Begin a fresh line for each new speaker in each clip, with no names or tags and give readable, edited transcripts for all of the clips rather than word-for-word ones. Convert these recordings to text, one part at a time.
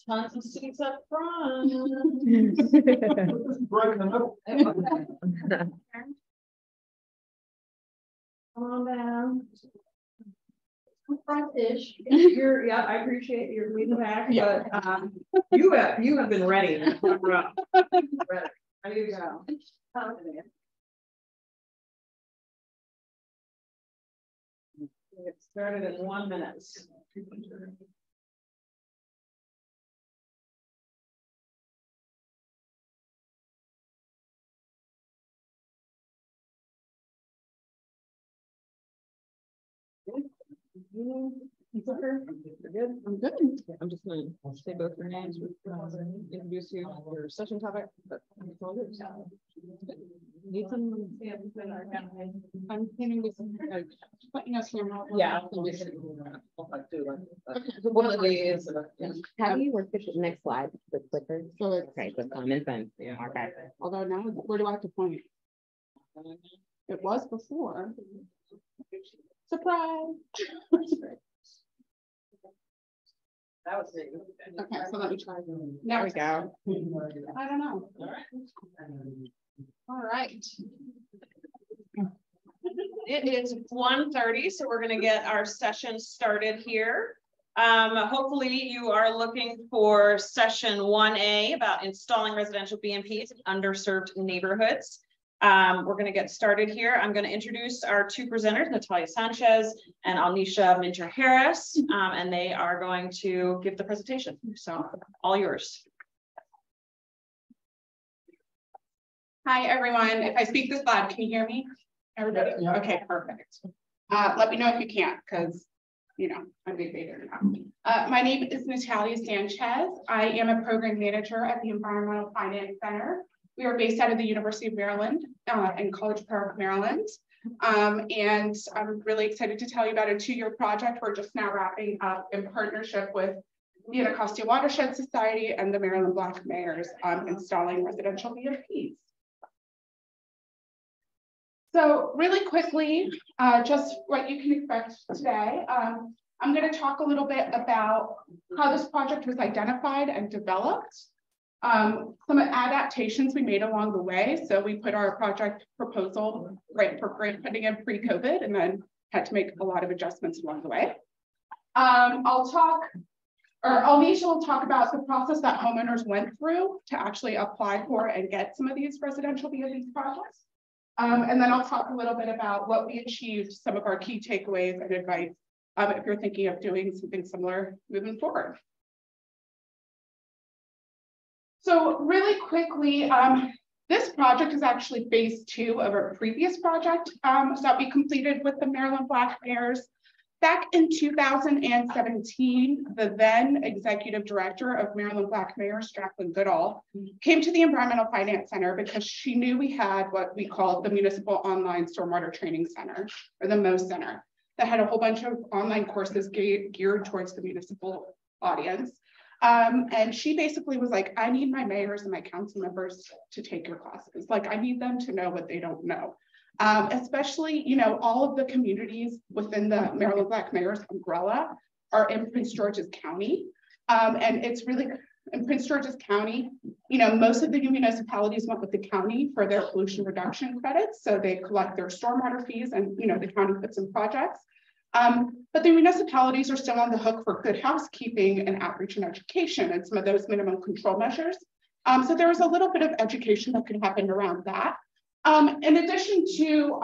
Tons of seats up front. Come on down. Front-ish. Yeah, I appreciate your leading back, but you have been ready in the front row. Ready to go. Get started in 1 minute. You're good? I'm good. I'm just going to say both your names, introduce you, your session topic. Need some. I'm cleaning with some. Yeah. One of these.
How do you work the next slide? The clicker? So okay, the common sense. Yeah. Okay.
Although now, where do I have to point? It was before. Surprise.
That was it.
Okay, so let me try.
There we go.
I don't know. All right.
It is 1:30, so we're going to get our session started here. Hopefully you are looking for session 1A about installing residential BMPs in underserved neighborhoods. We're going to get started here. I'm going to introduce our two presenters, Natalia Sanchez and Alnisha Minter-Harris, and they are going to give the presentation. So all yours.
Hi, everyone. If I speak this loud, can you hear me? Everybody? Yeah. Okay, perfect. Let me know if you can't, because, you know, I'm being bigger now. My name is Natalia Sanchez. I am a program manager at the Environmental Finance Center. We are based out of the University of Maryland in College Park, Maryland. And I'm really excited to tell you about a 2-year project we're just now wrapping up in partnership with the Anacostia Watershed Society and the Maryland Black Mayors installing residential BMPs. So really quickly, just what you can expect today. I'm going to talk a little bit about how this project was identified and developed. Some adaptations we made along the way. So we put our project proposal right for grant funding in pre-COVID and then had to make a lot of adjustments along the way. Alnisha will talk about the process that homeowners went through to actually apply for and get some of these residential BMP projects. And then I'll talk a little bit about what we achieved, some of our key takeaways and advice if you're thinking of doing something similar moving forward. So really quickly, this project is actually phase 2 of a previous project that we completed with the Maryland Black Mayors. Back in 2017, the then executive director of Maryland Black Mayors, Jacqueline Goodall, came to the Environmental Finance Center because she knew we had what we called the Municipal Online Stormwater Training Center, or the MOST Center, that had a whole bunch of online courses geared towards the municipal audience. And she basically was like, I need my mayors and my council members to take your classes. Like, I need them to know what they don't know. Especially, you know, all of the communities within the Maryland Black Mayors umbrella are in Prince George's County. And it's really, in Prince George's County, you know, most of the municipalities went with the county for their pollution reduction credits. So they collect their stormwater fees and, you know, the county puts in projects. But the municipalities are still on the hook for good housekeeping and outreach and education and some of those minimum control measures. So there was a little bit of education that could happen around that. In addition to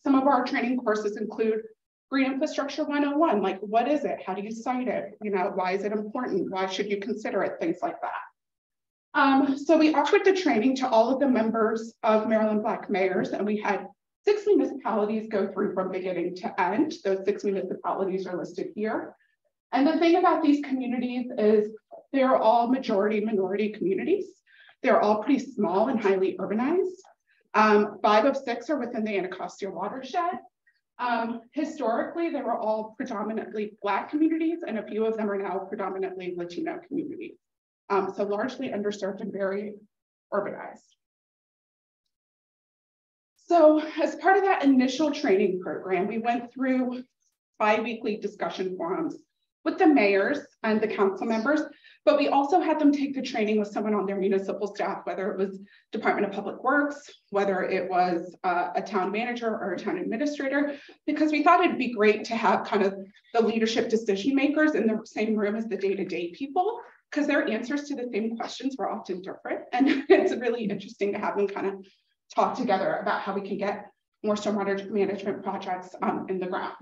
some of our training courses include Green Infrastructure 101, like what is it? How do you cite it? You know, why is it important? Why should you consider it? Things like that. So we offered the training to all of the members of Maryland Black Mayors, and we had 6 municipalities go through from beginning to end. Those 6 municipalities are listed here. And the thing about these communities is they're all majority minority communities. They're all pretty small and highly urbanized. 5 of 6 are within the Anacostia watershed. Historically, they were all predominantly Black communities, and a few of them are now predominantly Latino communities. So largely underserved and very urbanized. So as part of that initial training program, we went through bi-weekly discussion forums with the mayors and the council members But we also had them take the training with someone on their municipal staff, whether it was Department of Public Works, whether it was a town manager or a town administrator, because we thought it'd be great to have kind of the leadership decision makers in the same room as the day-to-day people, because their answers to the same questions were often different. And it's really interesting to have them kind of talk together about how we can get more stormwater management projects in the ground.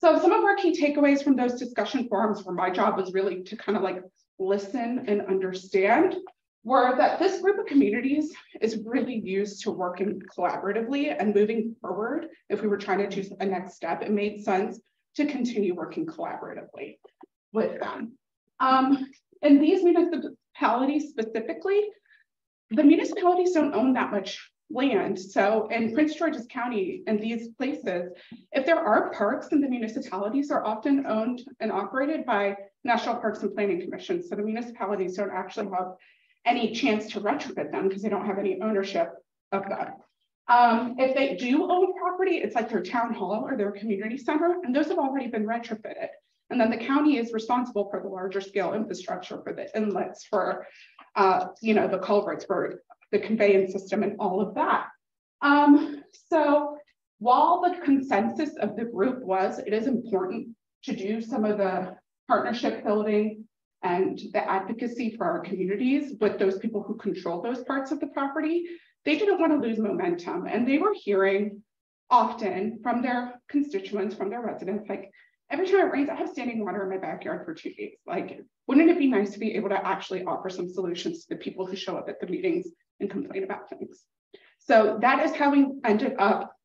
So some of our key takeaways from those discussion forums, where my job was really to kind of like listen and understand, were that this group of communities is really used to working collaboratively and moving forward. If we were trying to choose a next step, it made sense to continue working collaboratively with them. In these municipalities specifically, the municipalities don't own that much land. So in Prince George's County and these places, if there are parks in the municipalities, are often owned and operated by National Parks and Planning Commission. So the municipalities don't actually have any chance to retrofit them because they don't have any ownership of them. If they do own property, it's like their town hall or their community center, and those have already been retrofitted. And then the county is responsible for the larger scale infrastructure, for the inlets, for the culverts, for the conveyance system and all of that. So while the consensus of the group was, it is important to do some of the partnership building and the advocacy for our communities with those people who control those parts of the property, they didn't want to lose momentum. And they were hearing often from their constituents, from their residents, like, every time it rains, I have standing water in my backyard for 2 days. Like, wouldn't it be nice to be able to actually offer some solutions to the people who show up at the meetings and complain about things? So that is how we ended up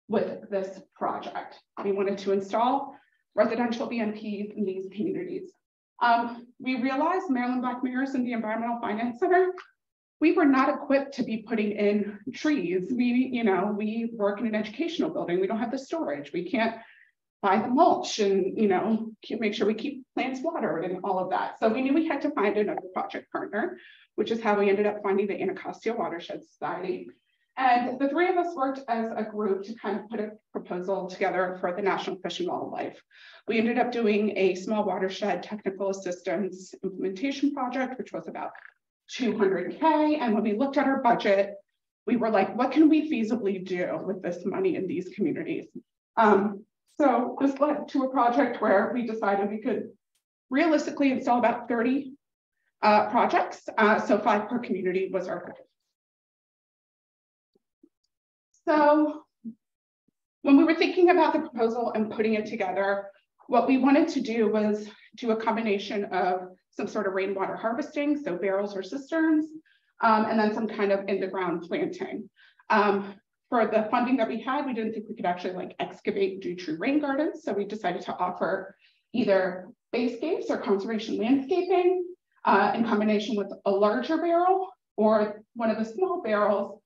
with this project. We wanted to install residential BMPs in these communities. We realized Maryland Black Mayors and the Environmental Finance Center, we were not equipped to be putting in trees. We work in an educational building. We don't have the storage. We can't buy the mulch and, make sure we keep plants watered and all of that. So we knew we had to find another project partner, which is how we ended up finding the Anacostia Watershed Society. And the three of us worked as a group to kind of put a proposal together for the National Fish and Wildlife. We ended up doing a small watershed technical assistance implementation project, which was about $200K. And when we looked at our budget, we were like, what can we feasibly do with this money in these communities? So this led to a project where we decided we could realistically install about 30 projects. So 5 per community was our goal. So when we were thinking about the proposal and putting it together, what we wanted to do was do a combination of some sort of rainwater harvesting, so barrels or cisterns, and then some kind of in the ground planting. For the funding that we had, we didn't think we could actually like excavate and do true rain gardens. So we decided to offer either basescapes or conservation landscaping in combination with a larger barrel or one of the small barrels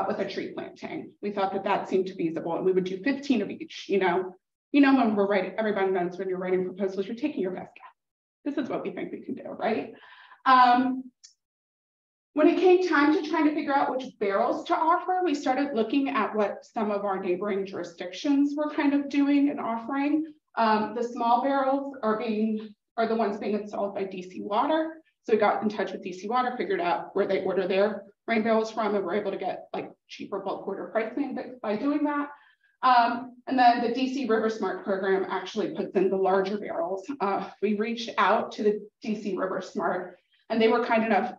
with a tree planting. We thought that that seemed feasible, and we would do 15 of each. When we're writing, everybody knows when you're writing proposals, you're taking your best guess. This is what we think we can do, right? When it came time to trying to figure out which barrels to offer, we started looking at what some of our neighboring jurisdictions were kind of doing and offering. The small barrels are the ones being installed by DC Water. So we got in touch with DC Water, figured out where they order their rain barrels from, and we're able to get like cheaper bulk order pricing by doing that. And then the DC River Smart program actually puts in the larger barrels. We reached out to the DC River Smart, and they were kind enough,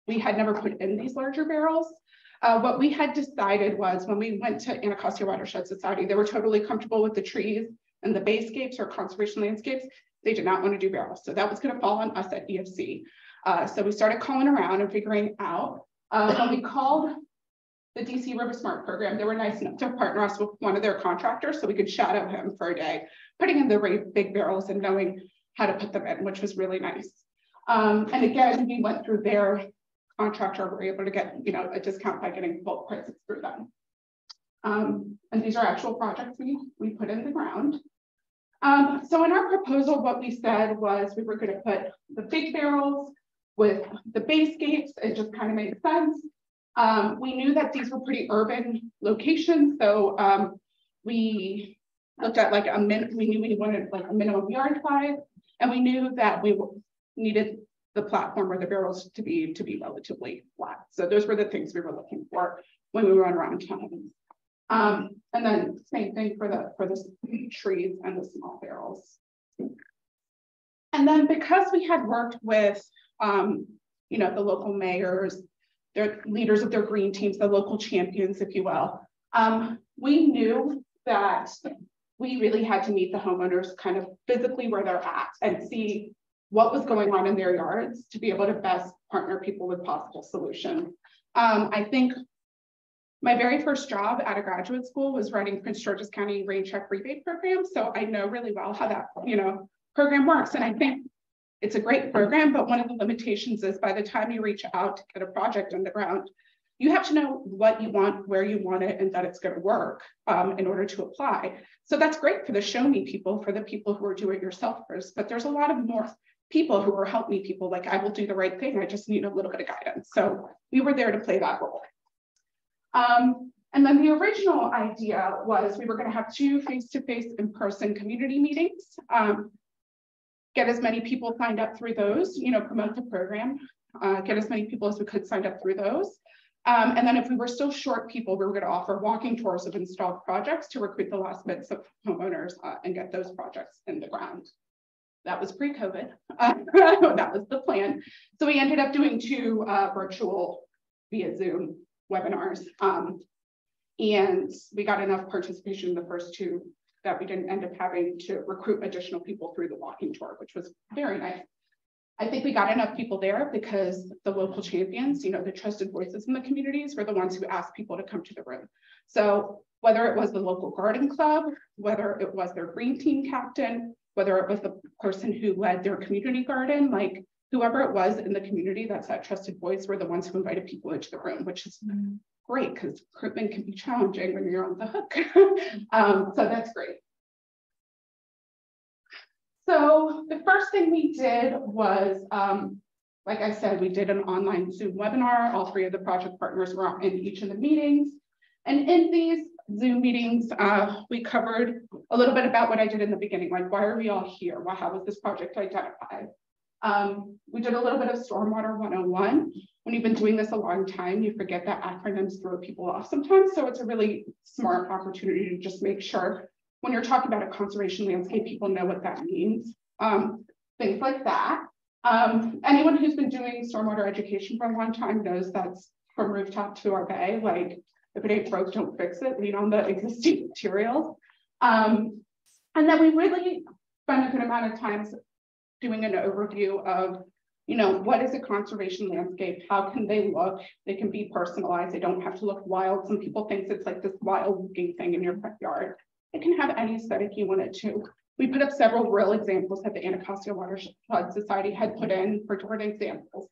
we had never put in these larger barrels. What we had decided was when we went to Anacostia Watershed Society, they were totally comfortable with the trees and the basescapes or conservation landscapes. They did not want to do barrels. So that was going to fall on us at EFC. So we started calling around and figuring out. When we called the DC River Smart program, they were nice enough to partner us with one of their contractors so we could shadow him for a day, putting in the big barrels and knowing how to put them in, which was really nice. And again, we went through their contractor, were able to get a discount by getting bulk prices through them. And these are actual projects we put in the ground. So in our proposal, what we said was we were going to put the big barrels with the basescapes. It just kind of made sense. We knew that these were pretty urban locations, so we looked at like we knew we wanted like a minimum yard size. And we knew that we needed the platform or the barrels to be relatively flat. So those were the things we were looking for when we run around town. And then same thing for the trees and the small barrels. And then because we had worked with you know, the local mayors, their leaders of their green teams, the local champions, if you will, we knew that we really had to meet the homeowners kind of physically where they're at and see what was going on in their yards to be able to best partner people with possible solutions. I think my very first job at a graduate school was running Prince George's County rain check rebate program. So I know really well how that, you know, program works. And I think it's a great program, but one of the limitations is by the time you reach out to get a project on the ground, you have to know what you want, where you want it, and that it's going to work in order to apply. So that's great for the show me people, for the people who are do-it-yourselfers, but there's a lot of more people who are help me people, like I will do the right thing, I just need a little bit of guidance. So we were there to play that role. And then the original idea was we were going to have 2 face-to-face in-person community meetings, get as many people signed up through those, you know, promote the program, get as many people as we could signed up through those. And then if we were still short people, we were going to offer walking tours of installed projects to recruit the last bits of homeowners and get those projects in the ground. That was pre-COVID. That was the plan. So we ended up doing 2 virtual via Zoom webinars. And we got enough participation in the first 2 that we didn't end up having to recruit additional people through the walking tour, which was very nice. I think we got enough people there because the local champions, you know, the trusted voices in the communities were the ones who asked people to come to the room. So whether it was the local garden club, whether it was their green team captain, whether it was the person who led their community garden, like whoever it was in the community that's that trusted voice were the ones who invited people into the room, which is great because recruitment can be challenging when you're on the hook. So that's great. So the first thing we did was, like I said, we did an online Zoom webinar. All 3 of the project partners were in each of the meetings. And in these Zoom meetings, we covered a little bit about what I did in the beginning, like why are we all here? Well, how was this project identified? We did a little bit of stormwater 101. When you've been doing this a long time, you forget that acronyms throw people off sometimes. So it's a really smart opportunity to just make sure when you're talking about a conservation landscape, people know what that means. Things like that. Anyone who's been doing stormwater education for a long time knows that's from rooftop to our bay. Like if it ain't broke, don't fix it. Lean on the existing materials. And then we really spent a good amount of time doing an overview of, you know, what is a conservation landscape? How can they look? They can be personalized. They don't have to look wild. Some people think it's like this wild looking thing in your backyard. It can have any aesthetic you want it to. We put up several real examples that the Anacostia Watershed Society had put in for different examples.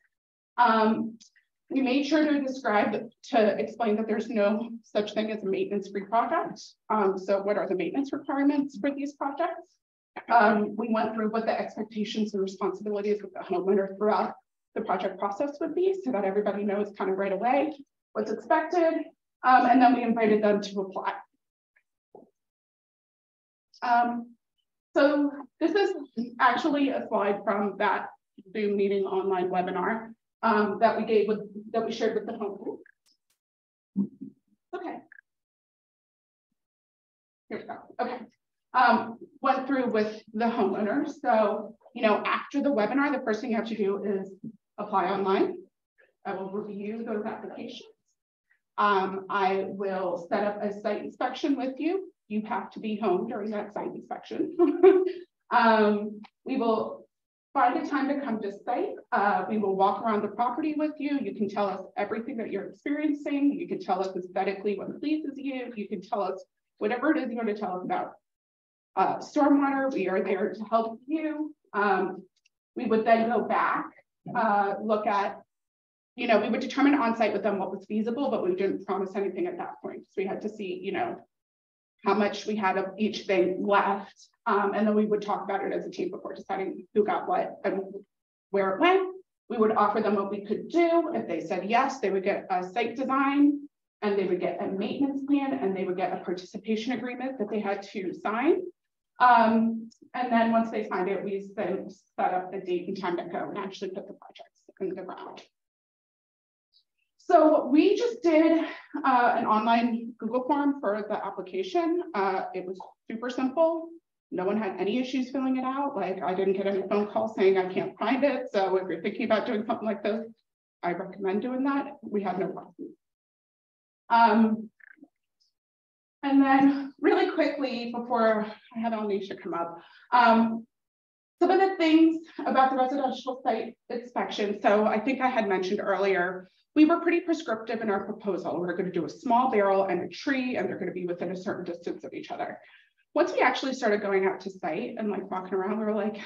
We made sure to explain that there's no such thing as a maintenance-free project. So what are the maintenance requirements for these projects? We went through what the expectations and responsibilities of the homeowner throughout the project process would be so that everybody knows kind of right away what's expected. And then we invited them to apply. So this is actually a slide from that Zoom meeting online webinar that we shared with the homeowner. Okay. Here we go. Okay. Went through with the homeowner. So, you know, after the webinar, the first thing you have to do is apply online. I will review those applications. I will set up a site inspection with you. You have to be home during that site inspection. We will find a time to come to site. We will walk around the property with you. You can tell us everything that you're experiencing. You can tell us aesthetically what pleases you. You can tell us whatever it is you want to tell us about. Stormwater, we are there to help you. We would then go back, look at, you know, we would determine on site with them what was feasible, but we didn't promise anything at that point. So we had to see, you know, how much we had of each thing left. And then we would talk about it as a team before deciding who got what and where it went. We would offer them what we could do. If they said yes, they would get a site design and they would get a maintenance plan and they would get a participation agreement that they had to sign. And then once they signed it, we then set up the date and time to go and actually put the projects in the ground. So we just did an online Google form for the application. It was super simple. No one had any issues filling it out. Like, I didn't get any phone calls saying I can't find it. So if you're thinking about doing something like this, I recommend doing that. We had no problem. And then really quickly, before I had Anisha come up, some of the things about the residential site inspection. So I think I had mentioned earlier, we were pretty prescriptive in our proposal. We're going to do a small barrel and a tree, and they're going to be within a certain distance of each other. Once we actually started going out to site and like walking around, we were like,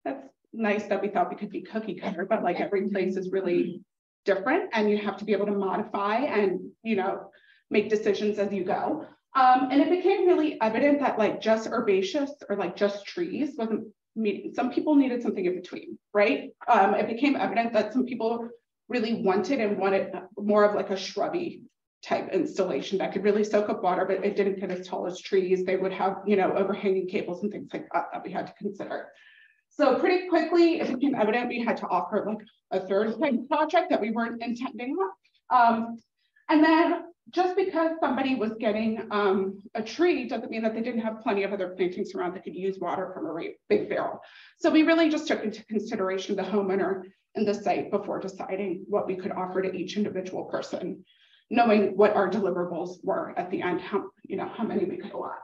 that's nice that we thought we could be cookie cutter, but like every place is really different, and you have to be able to modify and, you know, make decisions as you go. And it became really evident that like just herbaceous or like just trees wasn't meeting. Some people needed something in between, right? It became evident that some people really wanted more of like a shrubby type installation that could really soak up water, but it didn't get as tall as trees. They would have, you know, overhanging cables and things like that that we had to consider. So pretty quickly, it became evident we had to offer like a third type project that we weren't intending on. And then just because somebody was getting a tree doesn't mean that they didn't have plenty of other plantings around that could use water from a big barrel. So we really just took into consideration the homeowner and the site before deciding what we could offer to each individual person, knowing what our deliverables were at the end, how many we could allot.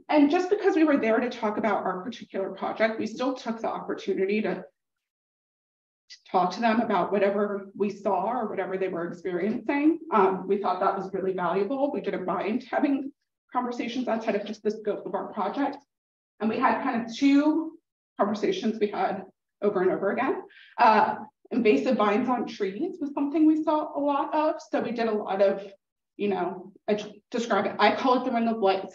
And just because we were there to talk about our particular project, we still took the opportunity to talk to them about whatever we saw or whatever they were experiencing. We thought that was really valuable. We didn't mind having conversations outside of just the scope of our project. And we had kind of two conversations we had over and over again. Invasive vines on trees was something we saw a lot of. So we did a lot of, you know, I describe it, I call it the ring of light.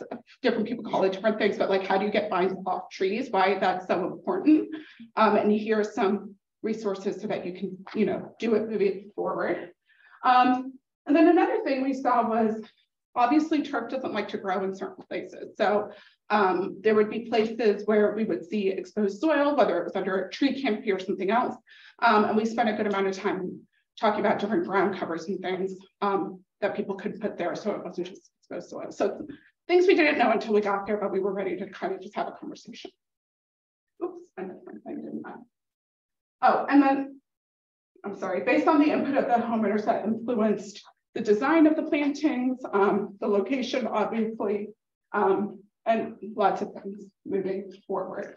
Different people call it different things, but like, how do you get vines off trees? Why that's so important. And here are some resources so that you can, you know, do it moving forward. And then another thing we saw was obviously turf doesn't like to grow in certain places. So there would be places where we would see exposed soil, whether it was under a tree canopy or something else. And we spent a good amount of time talking about different ground covers and things that people could put there, so it wasn't just exposed soil. So things we didn't know until we got there, but we were ready to kind of just have a conversation. Oops, I missed one thing, didn't I? Oh, and then, I'm sorry, based on the input of the homeowners that influenced the design of the plantings, the location, obviously, and lots of things moving forward.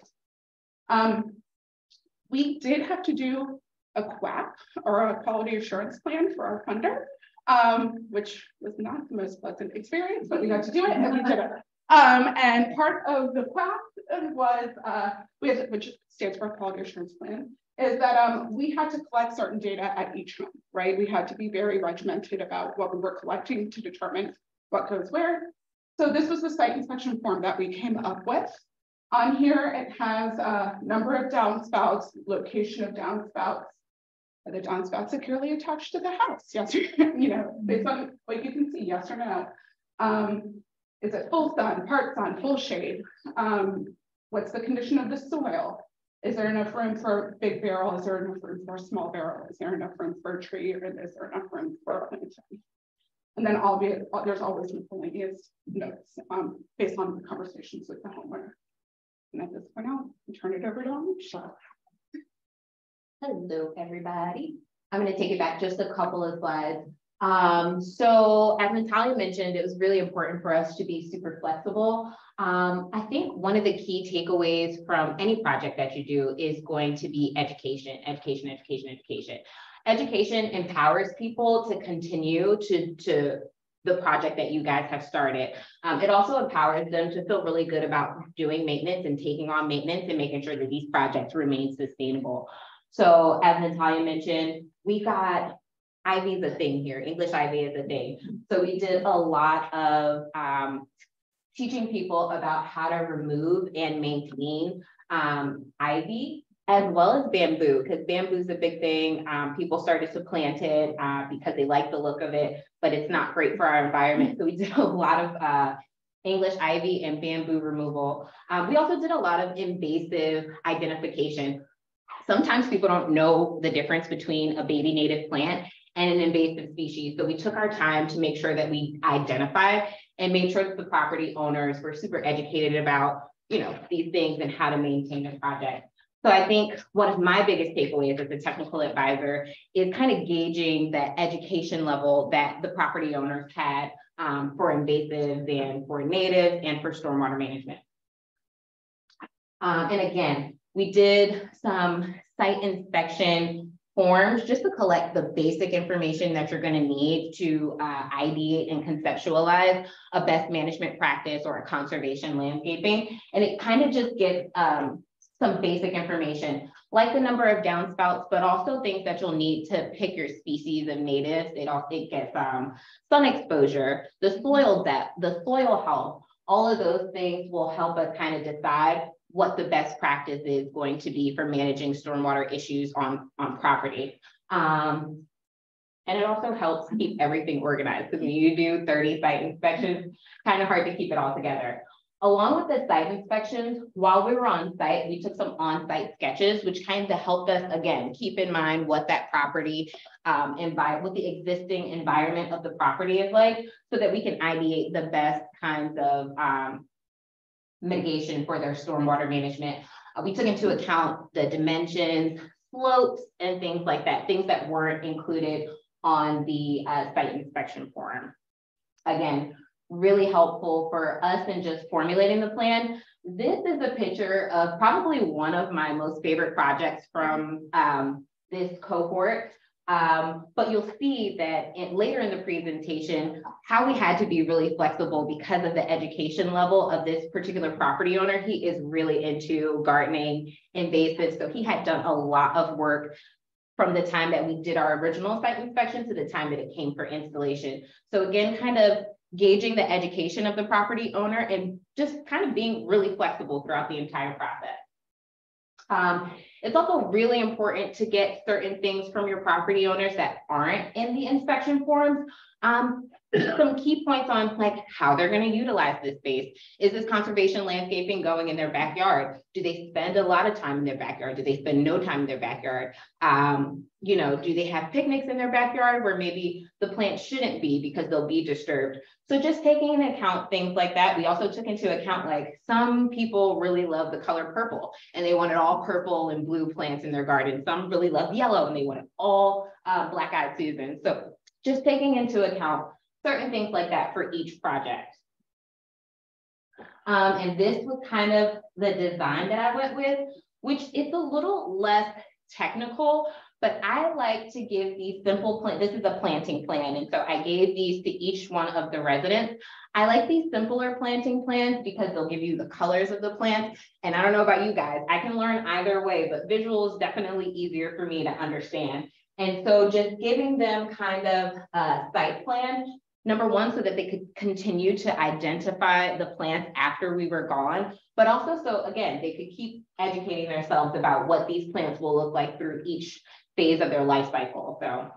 We did have to do a QAP, or a quality assurance plan, for our funder, which was not the most pleasant experience, but we got to do it and we did it. And part of the QAP was, which stands for quality assurance plan, is that we had to collect certain data at each home, right? We had to be very regimented about what we were collecting to determine what goes where. So this was the site inspection form that we came up with. On here, it has a number of downspouts, location of downspouts. Are the downspouts securely attached to the house? Yes, you know, based on what you can see, yes or no. Is it full sun, part sun, full shade? What's the condition of the soil? Is there enough room for a big barrel? Is there enough room for a small barrel? Is there enough room for a tree? Or is there enough room for a planting? And then there's always miscellaneous notes based on the conversations with the homeowner. And at this point, I'll turn it over to Anisha.
Hello, everybody. I'm going to take it back just a couple of slides. So as Natalia mentioned, it was really important for us to be super flexible. I think one of the key takeaways from any project that you do is going to be education. Education empowers people to continue to the project that you guys have started. It also empowers them to feel really good about doing maintenance and taking on maintenance and making sure that these projects remain sustainable. So as Natalia mentioned, we got ivy is a thing here. English ivy is a thing. So we did a lot of teaching people about how to remove and maintain ivy, as well as bamboo, because bamboo is a big thing. People started to plant it because they like the look of it, but it's not great for our environment. So we did a lot of English ivy, and bamboo removal. We also did a lot of invasive identification. Sometimes people don't know the difference between a baby native plant and an invasive species. So we took our time to make sure that we identify and made sure that the property owners were super educated about, these things and how to maintain the project. So I think one of my biggest takeaways as a technical advisor is kind of gauging the education level that the property owners had for invasives and for natives and for stormwater management. And again, we did some site inspection forms just to collect the basic information that you're going to need to ideate and conceptualize a best management practice or a conservation landscaping. And it kind of just gives some basic information like the number of downspouts, but also things that you'll need to pick your species of natives. It gets sun exposure, the soil depth, the soil health. All of those things will help us kind of decide what the best practice is going to be for managing stormwater issues on property. And it also helps keep everything organized. Because when you do 30 site inspections, kind of hard to keep it all together. Along with the site inspections, while we were on site, we took some on-site sketches, which kind of helped us, again, keep in mind what that property, what the existing environment of the property is like, so that we can ideate the best kinds of mitigation for their stormwater management. We took into account the dimensions, slopes, and things like that, things that weren't included on the site inspection form. Again, really helpful for us in just formulating the plan. This is a picture of probably one of my most favorite projects from this cohort. But you'll see that later in the presentation, how we had to be really flexible because of the education level of this particular property owner. He is really into gardening, invasive. So he had done a lot of work from the time that we did our original site inspection to the time that it came for installation. So again, kind of gauging the education of the property owner and just kind of being really flexible throughout the entire process. It's also really important to get certain things from your property owners that aren't in the inspection forms. Some key points on like how they're going to utilize this space. Is this conservation landscaping going in their backyard? Do they spend a lot of time in their backyard? Do they spend no time in their backyard? Do they have picnics in their backyard where maybe the plant shouldn't be because they'll be disturbed? So just taking into account things like that. We also took into account like some people really love the color purple and they wanted all purple and blue plants in their garden. Some really love yellow and they wanted all black-eyed Susan. So just taking into account certain things like that for each project. And this was kind of the design that I went with, which is a little less technical, but I like to give these simple plants. This is a planting plan. And so I gave these to each one of the residents. I like these simpler planting plans because they'll give you the colors of the plants. And I don't know about you guys, I can learn either way, but visual is definitely easier for me to understand. And so just giving them kind of a site plan, number one, so that they could continue to identify the plants after we were gone, but also so, again, they could keep educating themselves about what these plants will look like through each phase of their life cycle. So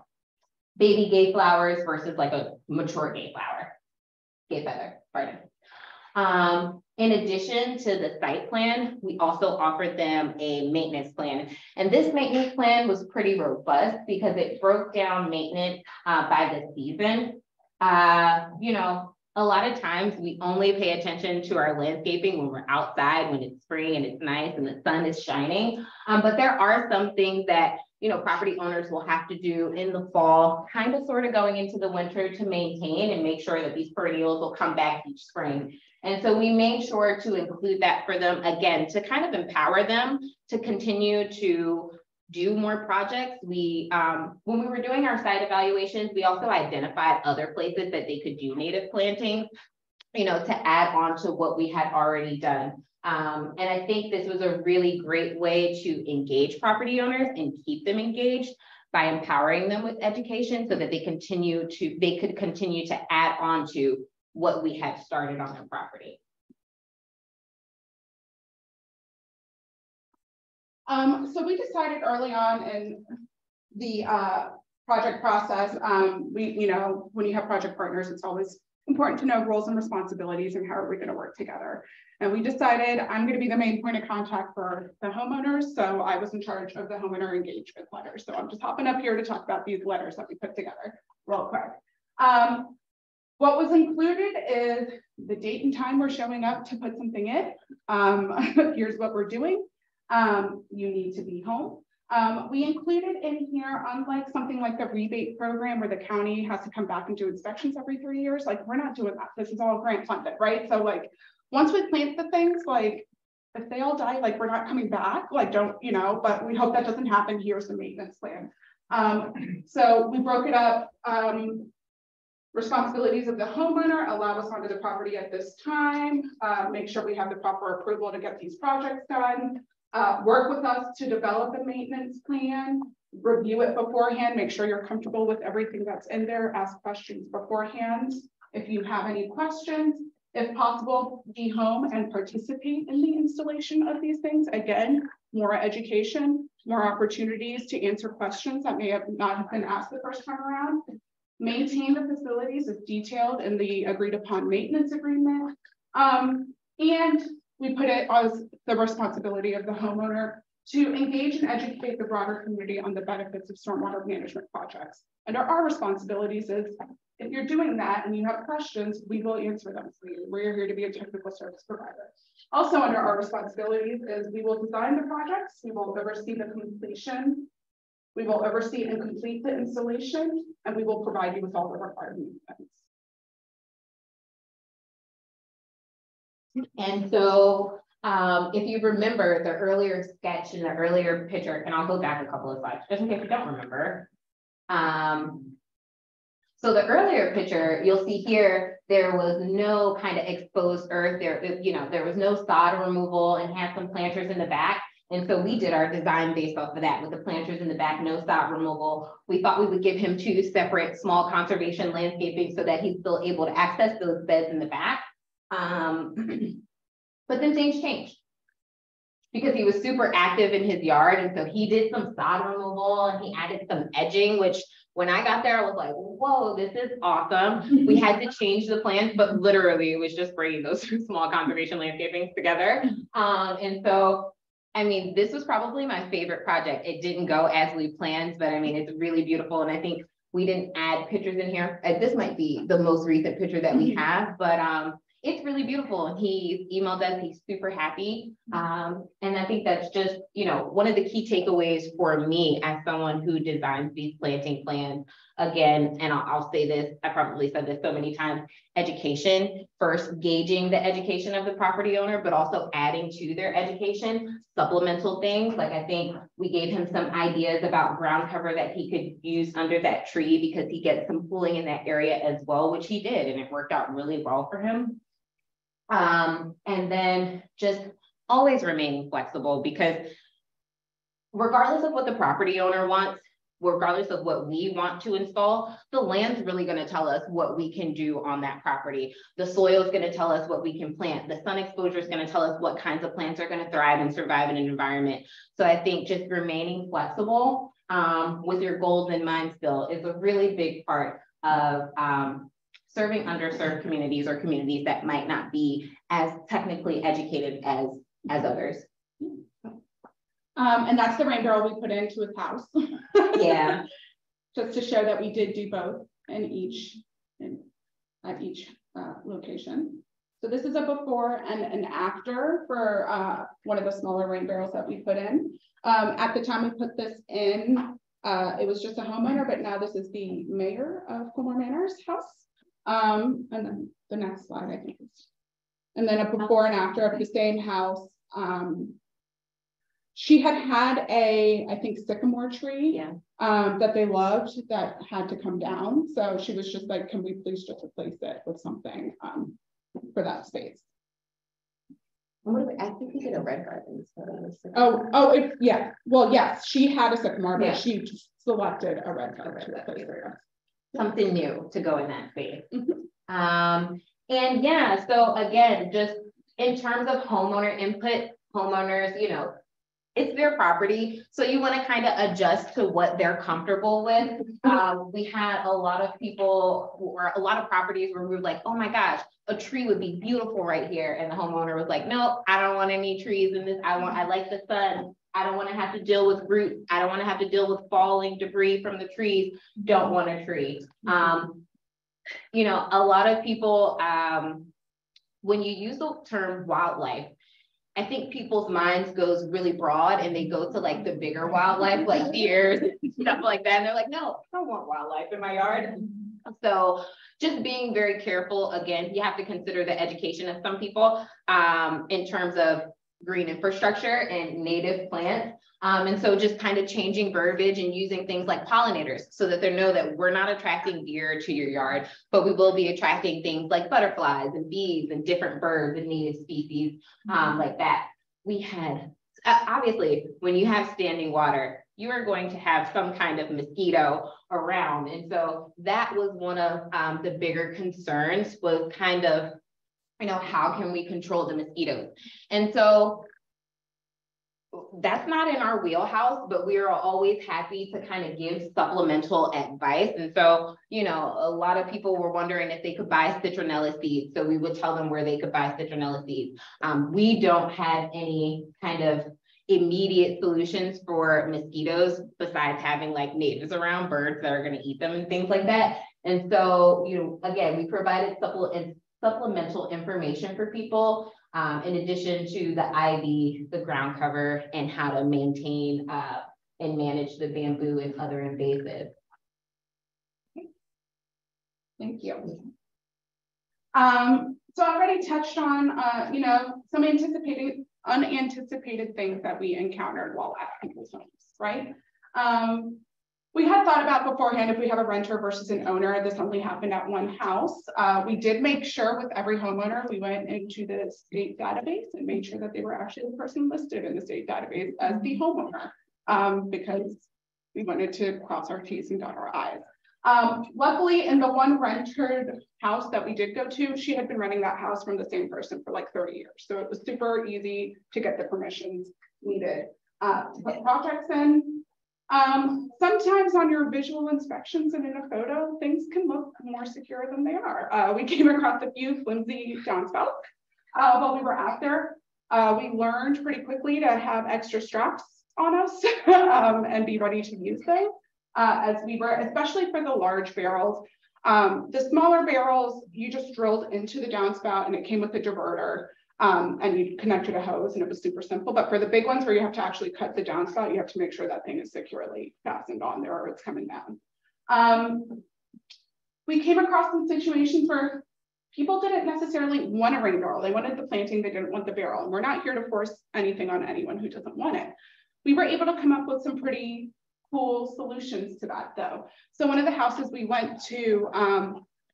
baby gay flowers versus like a mature gay flower, gay feather, pardon. In addition to the site plan, we also offered them a maintenance plan. And this maintenance plan was pretty robust because it broke down maintenance by the season. A lot of times we only pay attention to our landscaping when we're outside, when it's spring and it's nice and the sun is shining. But there are some things that, property owners will have to do in the fall, kind of sort of going into the winter to maintain and make sure that these perennials will come back each spring. And so we made sure to include that for them, again, to kind of empower them to continue to do more projects. We, when we were doing our site evaluations, we also identified other places that they could do native plantings, to add on to what we had already done. And I think this was a really great way to engage property owners and keep them engaged by empowering them with education so that they could continue to add on to what we had started on their property.
So we decided early on in the project process, when you have project partners, it's always important to know roles and responsibilities and how are we going to work together. And we decided I'm going to be the main point of contact for the homeowners. So I was in charge of the homeowner engagement letters. So I'm just hopping up here to talk about these letters that we put together real quick. What was included is the date and time we're showing up to put something in. Here's what we're doing. You need to be home. We included in here, unlike something like the rebate program where the county has to come back and do inspections every 3 years, like we're not doing that. This is all grant funded, right? So like, once we plant the things, like if they all die, like we're not coming back, like don't, you know, but we hope that doesn't happen. Here's the maintenance plan. So we broke it up. Responsibilities of the homeowner, allow us onto the property at this time, make sure we have the proper approval to get these projects done, work with us to develop a maintenance plan, review it beforehand, make sure you're comfortable with everything that's in there, ask questions beforehand. If you have any questions, if possible, be home and participate in the installation of these things. Again, more education, more opportunities to answer questions that may have not have been asked the first time around. Maintain the facilities as detailed in the agreed upon maintenance agreement. And we put it as the responsibility of the homeowner to engage and educate the broader community on the benefits of stormwater management projects. And our responsibilities is, if you're doing that and you have questions, we will answer them for you. We're here to be a technical service provider. Also under our responsibilities is we will design the projects, we will oversee the completion, we will oversee and complete the installation, and we will provide you with all the required movements.
And so if you remember the earlier sketch and the earlier picture, and I'll go back a couple of slides just in case you don't remember. So the earlier picture, you'll see here, there was no kind of exposed earth there, you know, there was no sod removal and had some planters in the back. And so we did our design based off of that with the planters in the back, no sod removal. We thought we would give him 2 separate small conservation landscaping so that he's still able to access those beds in the back. But then things changed because he was super active in his yard. And so he did some sod removal and he added some edging, which when I got there, I was like, whoa, this is awesome. We had to change the plans, but literally it was just bringing those 2 small conservation landscapings together. And so I mean, this was probably my favorite project. It didn't go as we planned, but I mean, it's really beautiful. And I think we didn't add pictures in here. This might be the most recent picture that we have, but it's really beautiful. And he emailed us, he's super happy. And I think that's just, you know, one of the key takeaways for me as someone who designs these planting plans. Again, and I'll say this, I probably said this so many times, education, first gauging the education of the property owner, but also adding to their education, supplemental things. Like I think we gave him some ideas about ground cover that he could use under that tree because he gets some cooling in that area as well, which he did, and it worked out really well for him. And then just always remaining flexible because regardless of what the property owner wants, regardless of what we want to install, the land's really going to tell us what we can do on that property. The soil is going to tell us what we can plant. The sun exposure is going to tell us what kinds of plants are going to thrive and survive in an environment. So I think just remaining flexible with your goals in mind still is a really big part of serving underserved communities or communities that might not be as technically educated as others.
And that's the rain barrel we put into his house.
Yeah.
Just to show that we did do both at each location. So this is a before and an after for one of the smaller rain barrels that we put in. At the time we put this in, it was just a homeowner, but now this is the mayor of Coolmore Manor's house. And then the next slide, I think. And then a before and after of the same house. She had a, I think, sycamore tree, yeah, that they loved that had to come down. So she was just like, can we please just replace it with something for that space?
I think we did a red garden.
Yeah. Well, yes, she had a sycamore, but
yeah,
she just selected a red garden to replace it.
Something new to go in that space. Mm-hmm. And yeah, so again, just in terms of homeowner input, homeowners, you know, it's their property. So you want to kind of adjust to what they're comfortable with. We had a lot of people or a lot of properties where we were like, oh my gosh, a tree would be beautiful right here. And the homeowner was like, no, I don't want any trees in this. I like the sun. I don't want to have to deal with roots. I don't want to have to deal with falling debris from the trees. Don't want a tree. You know, a lot of people, when you use the term wildlife, I think people's minds goes really broad and they go to like the bigger wildlife, like deers and stuff like that. And they're like, no, I don't want wildlife in my yard. So just being very careful. Again, you have to consider the education of some people in terms of green infrastructure and native plants. And so just kind of changing verbiage and using things like pollinators so that they know that we're not attracting deer to your yard, but we will be attracting things like butterflies and bees and different birds and native species like that. We had, obviously, when you have standing water, you are going to have some kind of mosquito around. And so that was one of the bigger concerns, was kind of, you know, how can we control the mosquitoes? And so that's not in our wheelhouse, but we are always happy to kind of give supplemental advice. And so, you know, a lot of people were wondering if they could buy citronella seeds. So we would tell them where they could buy citronella seeds. We don't have any kind of immediate solutions for mosquitoes besides having like natives around, birds that are going to eat them and things like that. And so, you know, again, we provided supplemental information for people, in addition to the ivy, the ground cover, and how to maintain and manage the bamboo and other invasives.
Thank you. So I already touched on, you know, some unanticipated things that we encountered while at people's homes, right? We had thought about beforehand, if we have a renter versus an owner, this only happened at one house. We did make sure with every homeowner, we went into the state database and made sure that they were actually the person listed in the state database as the homeowner, because we wanted to cross our T's and dot our I's. Luckily, in the one rented house that we did go to, she had been renting that house from the same person for like 30 years. So it was super easy to get the permissions needed to put projects in. Sometimes on your visual inspections and in a photo, things can look more secure than they are. We came across a few flimsy downspouts while we were out there. We learned pretty quickly to have extra straps on us and be ready to use them as we were, especially for the large barrels. The smaller barrels, you just drilled into the downspout and it came with a diverter. And you connected a hose and it was super simple. But for the big ones where you have to actually cut the downspout, you have to make sure that thing is securely fastened on there or it's coming down. We came across some situations where people didn't necessarily want a rain barrel. They wanted the planting, they didn't want the barrel. And we're not here to force anything on anyone who doesn't want it. We were able to come up with some pretty cool solutions to that though. So one of the houses we went to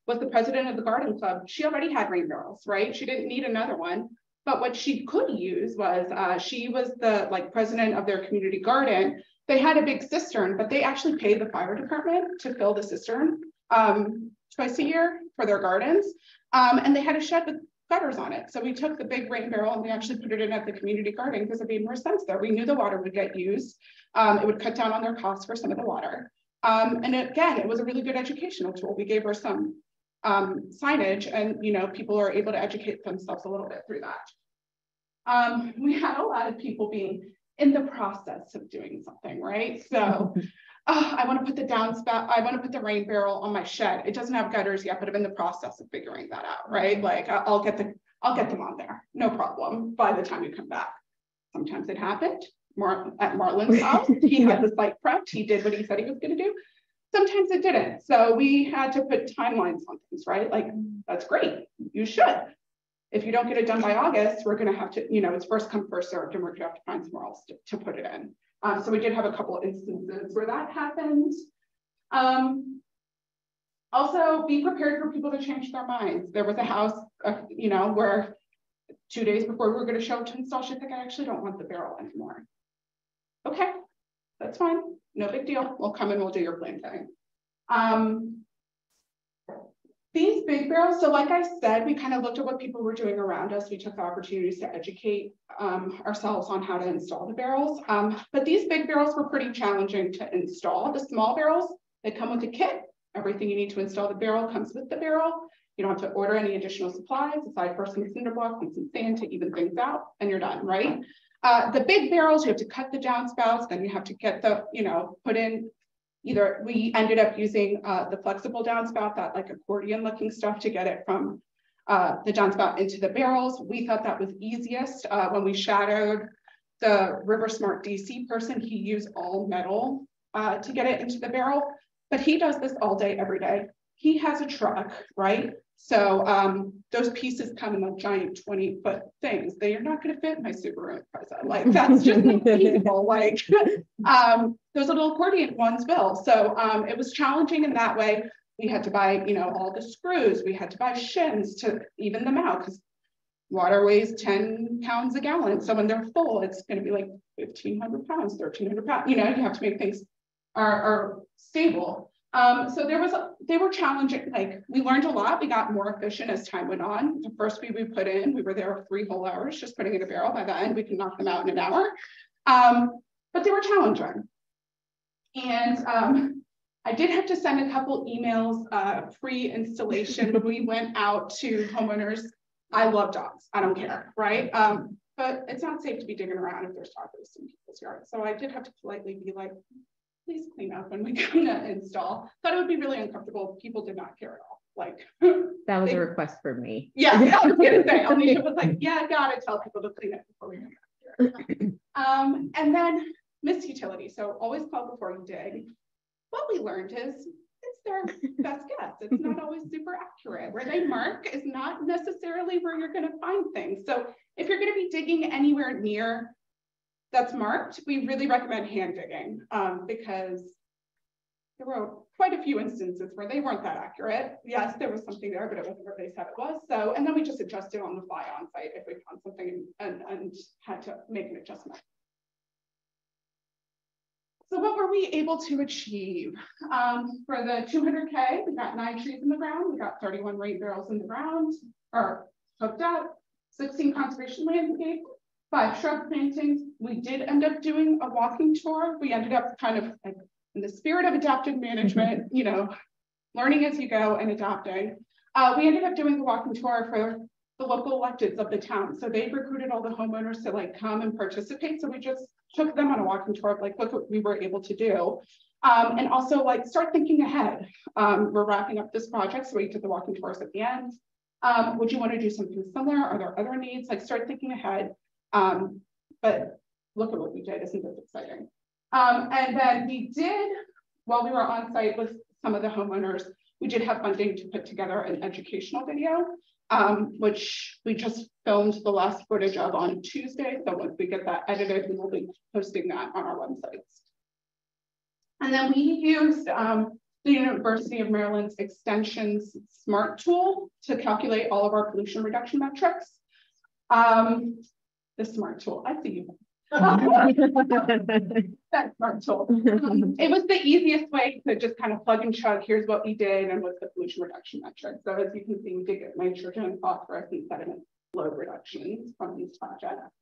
was the president of the garden club. She already had rain barrels, right? She didn't need another one. But what she could use was, she was the president of their community garden. They had a big cistern, but they actually pay the fire department to fill the cistern twice a year for their gardens. And they had a shed with gutters on it. So we took the big rain barrel and we actually put it in at the community garden because it made more sense there. We knew the water would get used. It would cut down on their costs for some of the water. And again, it was a really good educational tool. We gave her some signage and, you know, people are able to educate themselves a little bit through that. We had a lot of people being in the process of doing something, right? So I want to put the downspout, I want to put the rain barrel on my shed. It doesn't have gutters yet, but I'm in the process of figuring that out, right? Like I'll get them on there, no problem, by the time you come back. Sometimes it happened. At Marlon's house, he had the site prepped, he did what he said he was going to do. Sometimes it didn't. So we had to put timelines on things, right? Like, that's great. You should. If you don't get it done by August, we're going to have to, you know, it's first come, first served, and we're going to have to find somewhere else to put it in. So we did have a couple of instances where that happened. Also, be prepared for people to change their minds. There was a house, you know, where 2 days before we were going to show up to install, she's like, I actually don't want the barrel anymore. Okay, that's fine. No big deal. We'll come and we'll do your planting. These big barrels, so like I said, we kind of looked at what people were doing around us. We took the opportunities to educate ourselves on how to install the barrels. But these big barrels were pretty challenging to install. The small barrels, they come with a kit. Everything you need to install the barrel comes with the barrel. You don't have to order any additional supplies, aside for some cinder blocks and some sand to even things out, and you're done, right? The big barrels, you have to cut the downspouts, then you have to get the, put in, either we ended up using the flexible downspout, that like accordion looking stuff, to get it from the downspout into the barrels. We thought that was easiest. When we shadowed the River Smart DC person, he used all metal to get it into the barrel, but he does this all day, every day. He has a truck, right? So those pieces come in like giant 20-foot things. They are not going to fit in my Subaru Impreza. Like, that's just not feasible. Like those little accordion ones will. So it was challenging in that way. We had to buy, all the screws. We had to buy shims to even them out, because water weighs 10 pounds a gallon. So when they're full, it's going to be like 1,500 pounds, 1,300 pounds. You have to make things are stable. So they were challenging. Like, we learned a lot. We got more efficient as time went on. The first we put in, we were there 3 whole hours just putting in a barrel. By the end, we can knock them out in an hour. But they were challenging. And I did have to send a couple emails pre-installation when we went out to homeowners. I love dogs. I don't care, right? But it's not safe to be digging around if there's dogs in people's yards. So I did have to politely be like, please clean up when we come to install. Thought it would be really uncomfortable. People did not care at all. Like,
that was a request for me.
Yeah, I was gonna say, Alicia was like, yeah, I gotta tell people to clean up before we come back here. And then missed utility. So always call before you dig. What we learned is it's their best guess. It's not always super accurate. Where they mark is not necessarily where you're gonna find things. So if you're gonna be digging anywhere near that's marked, we really recommend hand digging because there were quite a few instances where they weren't that accurate. Yes, there was something there, but it wasn't where they said it was. So, and then we just adjusted on the fly on site if we found something and had to make an adjustment. So what were we able to achieve? For the 200K, we got 9 trees in the ground. We got 31 rain barrels in the ground, or hooked up, 16 conservation landscapes, 5 shrub plantings. We did end up doing a walking tour. We ended up kind of like in the spirit of adaptive management, learning as you go and adapting. We ended up doing the walking tour for the local electeds of the town. So they recruited all the homeowners to like come and participate. So we just took them on a walking tour of like, look what we were able to do. And also like start thinking ahead. We're wrapping up this project. So we did the walking tours at the end. Would you want to do something similar? Are there other needs? Like start thinking ahead. But look at what we did. Isn't this exciting? And then we did, while we were on site with some of the homeowners, we did have funding to put together an educational video, which we just filmed the last footage of on Tuesday. So once we get that edited, we will be posting that on our websites. And then we used the University of Maryland's Extension's SMART tool to calculate all of our pollution reduction metrics. The SMART tool, I see you. That SMART tool. It was the easiest way to just kind of plug and chug. Here's what we did and what's the pollution reduction metric. So as you can see, we did get nitrogen, phosphorus, and sediment load reductions from these projects.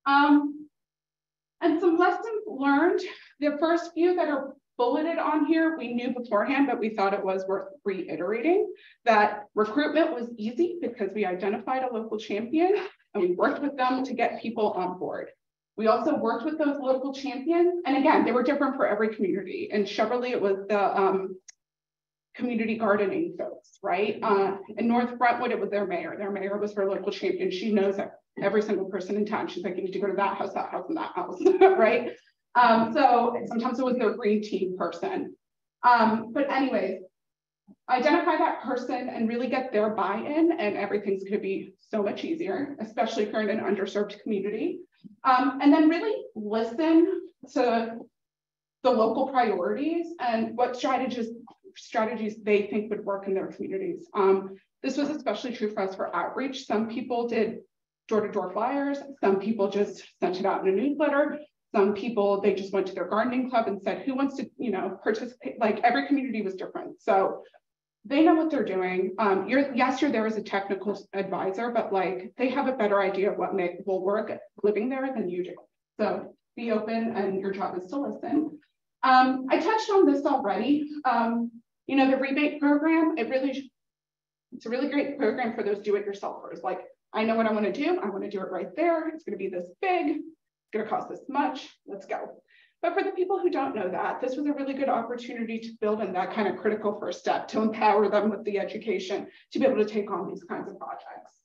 And some lessons learned. The first few that are bulleted on here, we knew beforehand, but we thought it was worth reiterating that recruitment was easy because we identified a local champion and we worked with them to get people on board. We also worked with those local champions. And again, they were different for every community. In Cheverly, it was the community gardening folks, right? In North Brentwood, it was their mayor. Their mayor was her local champion. She knows that every single person in town. She's like, you need to go to that house, and that house, right? So sometimes it was their green team person. But anyways, identify that person and really get their buy-in, and everything's going to be so much easier, especially if you're in an underserved community. And then really listen to the local priorities and what strategies they think would work in their communities. This was especially true for us for outreach. Some people did door-to-door flyers. Some people just sent it out in a newsletter. Some people, they just went to their gardening club and said, who wants to, participate? Like every community was different. So they know what they're doing. You're there as a technical advisor, but like they have a better idea of what will work living there than you do. So be open, and your job is to listen. I touched on this already. You know, the rebate program, it's a really great program for those do-it-yourselfers. Like, I know what I want to do. I want to do it right there. It's going to be this big. It's going to cost this much. Let's go. But for the people who don't know that, this was a really good opportunity to build in that kind of critical first step to empower them with the education to be able to take on these kinds of projects.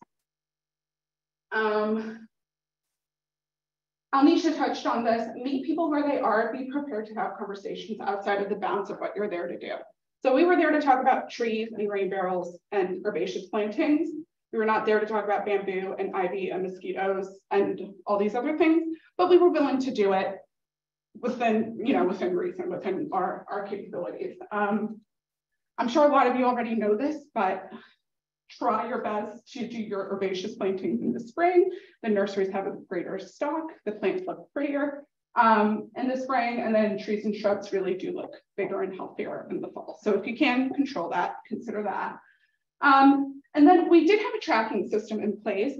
Alnisha touched on this. Meet people where they are. Be prepared to have conversations outside of the bounds of what you're there to do. So we were there to talk about trees and rain barrels and herbaceous plantings. We were not there to talk about bamboo and ivy and mosquitoes and all these other things, but we were willing to do it within, you know, within reason, within our capabilities. I'm sure a lot of you already know this, but try your best to do your herbaceous plantings in the spring. The nurseries have a greater stock. The plants look prettier in the spring, and then trees and shrubs really do look bigger and healthier in the fall. So if you can control that, consider that. And then we did have a tracking system in place.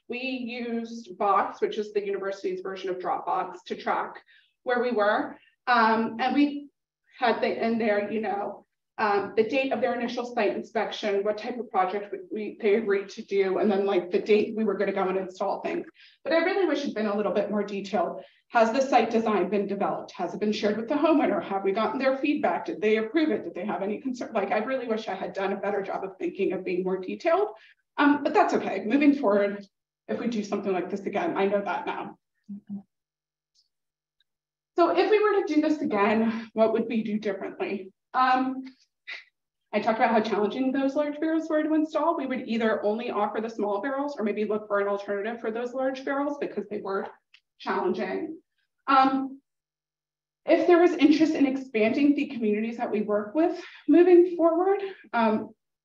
We used Box, which is the university's version of Dropbox, to track where we were. And we had in there, you know, the date of their initial site inspection, what type of project they agreed to do, and then like the date we were going to go and install things. But I really wish it had been a little bit more detailed. Has the site design been developed? Has it been shared with the homeowner? Have we gotten their feedback? Did they approve it? Did they have any concern? Like, I really wish I had done a better job of thinking of being more detailed, but that's okay. Moving forward, if we do something like this again, I know that now. So if we were to do this again, what would we do differently? I talked about how challenging those large barrels were to install. We would either only offer the small barrels or maybe look for an alternative for those large barrels because they were challenging. If there was interest in expanding the communities that we work with moving forward,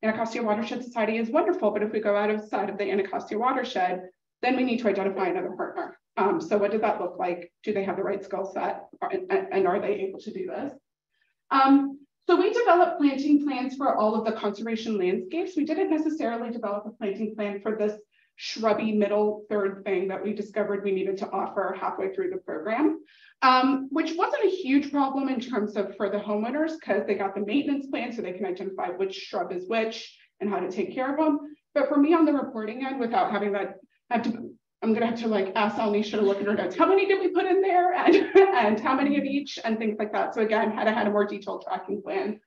Anacostia Watershed Society is wonderful, but if we go outside of the Anacostia watershed, then we need to identify another partner. So what does that look like? Do they have the right skill set, and are they able to do this? So we developed planting plans for all of the conservation landscapes. We didn't necessarily develop a planting plan for this shrubby middle third thing that we discovered we needed to offer halfway through the program, which wasn't a huge problem in terms of for the homeowners because they got the maintenance plan so they can identify which shrub is which and how to take care of them. But for me on the reporting end, without having that, I'm gonna have to like ask Alnisha to look at her notes. How many did we put in there and how many of each and things like that. So again, had I had a more detailed tracking plan,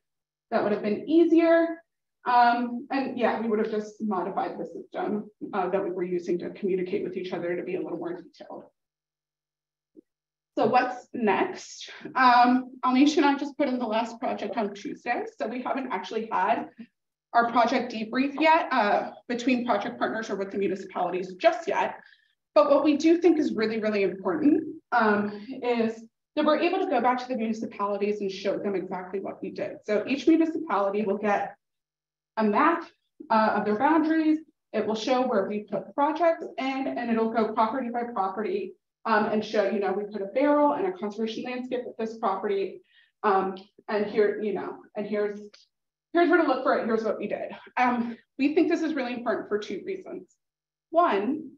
that would have been easier. And yeah, we would have just modified the system that we were using to communicate with each other to be a little more detailed. So what's next? Alnisha and I just put in the last project on Tuesday. So we haven't actually had our project debrief yet between project partners or with the municipalities just yet. But what we do think is really, really important is that we're able to go back to the municipalities and show them exactly what we did. So each municipality will get a map of their boundaries. It will show where we put projects in, and it'll go property by property and show, you know, we put a barrel and a conservation landscape at this property. And here, you know, and here's where to look for it. Here's what we did. We think this is really important for two reasons. One,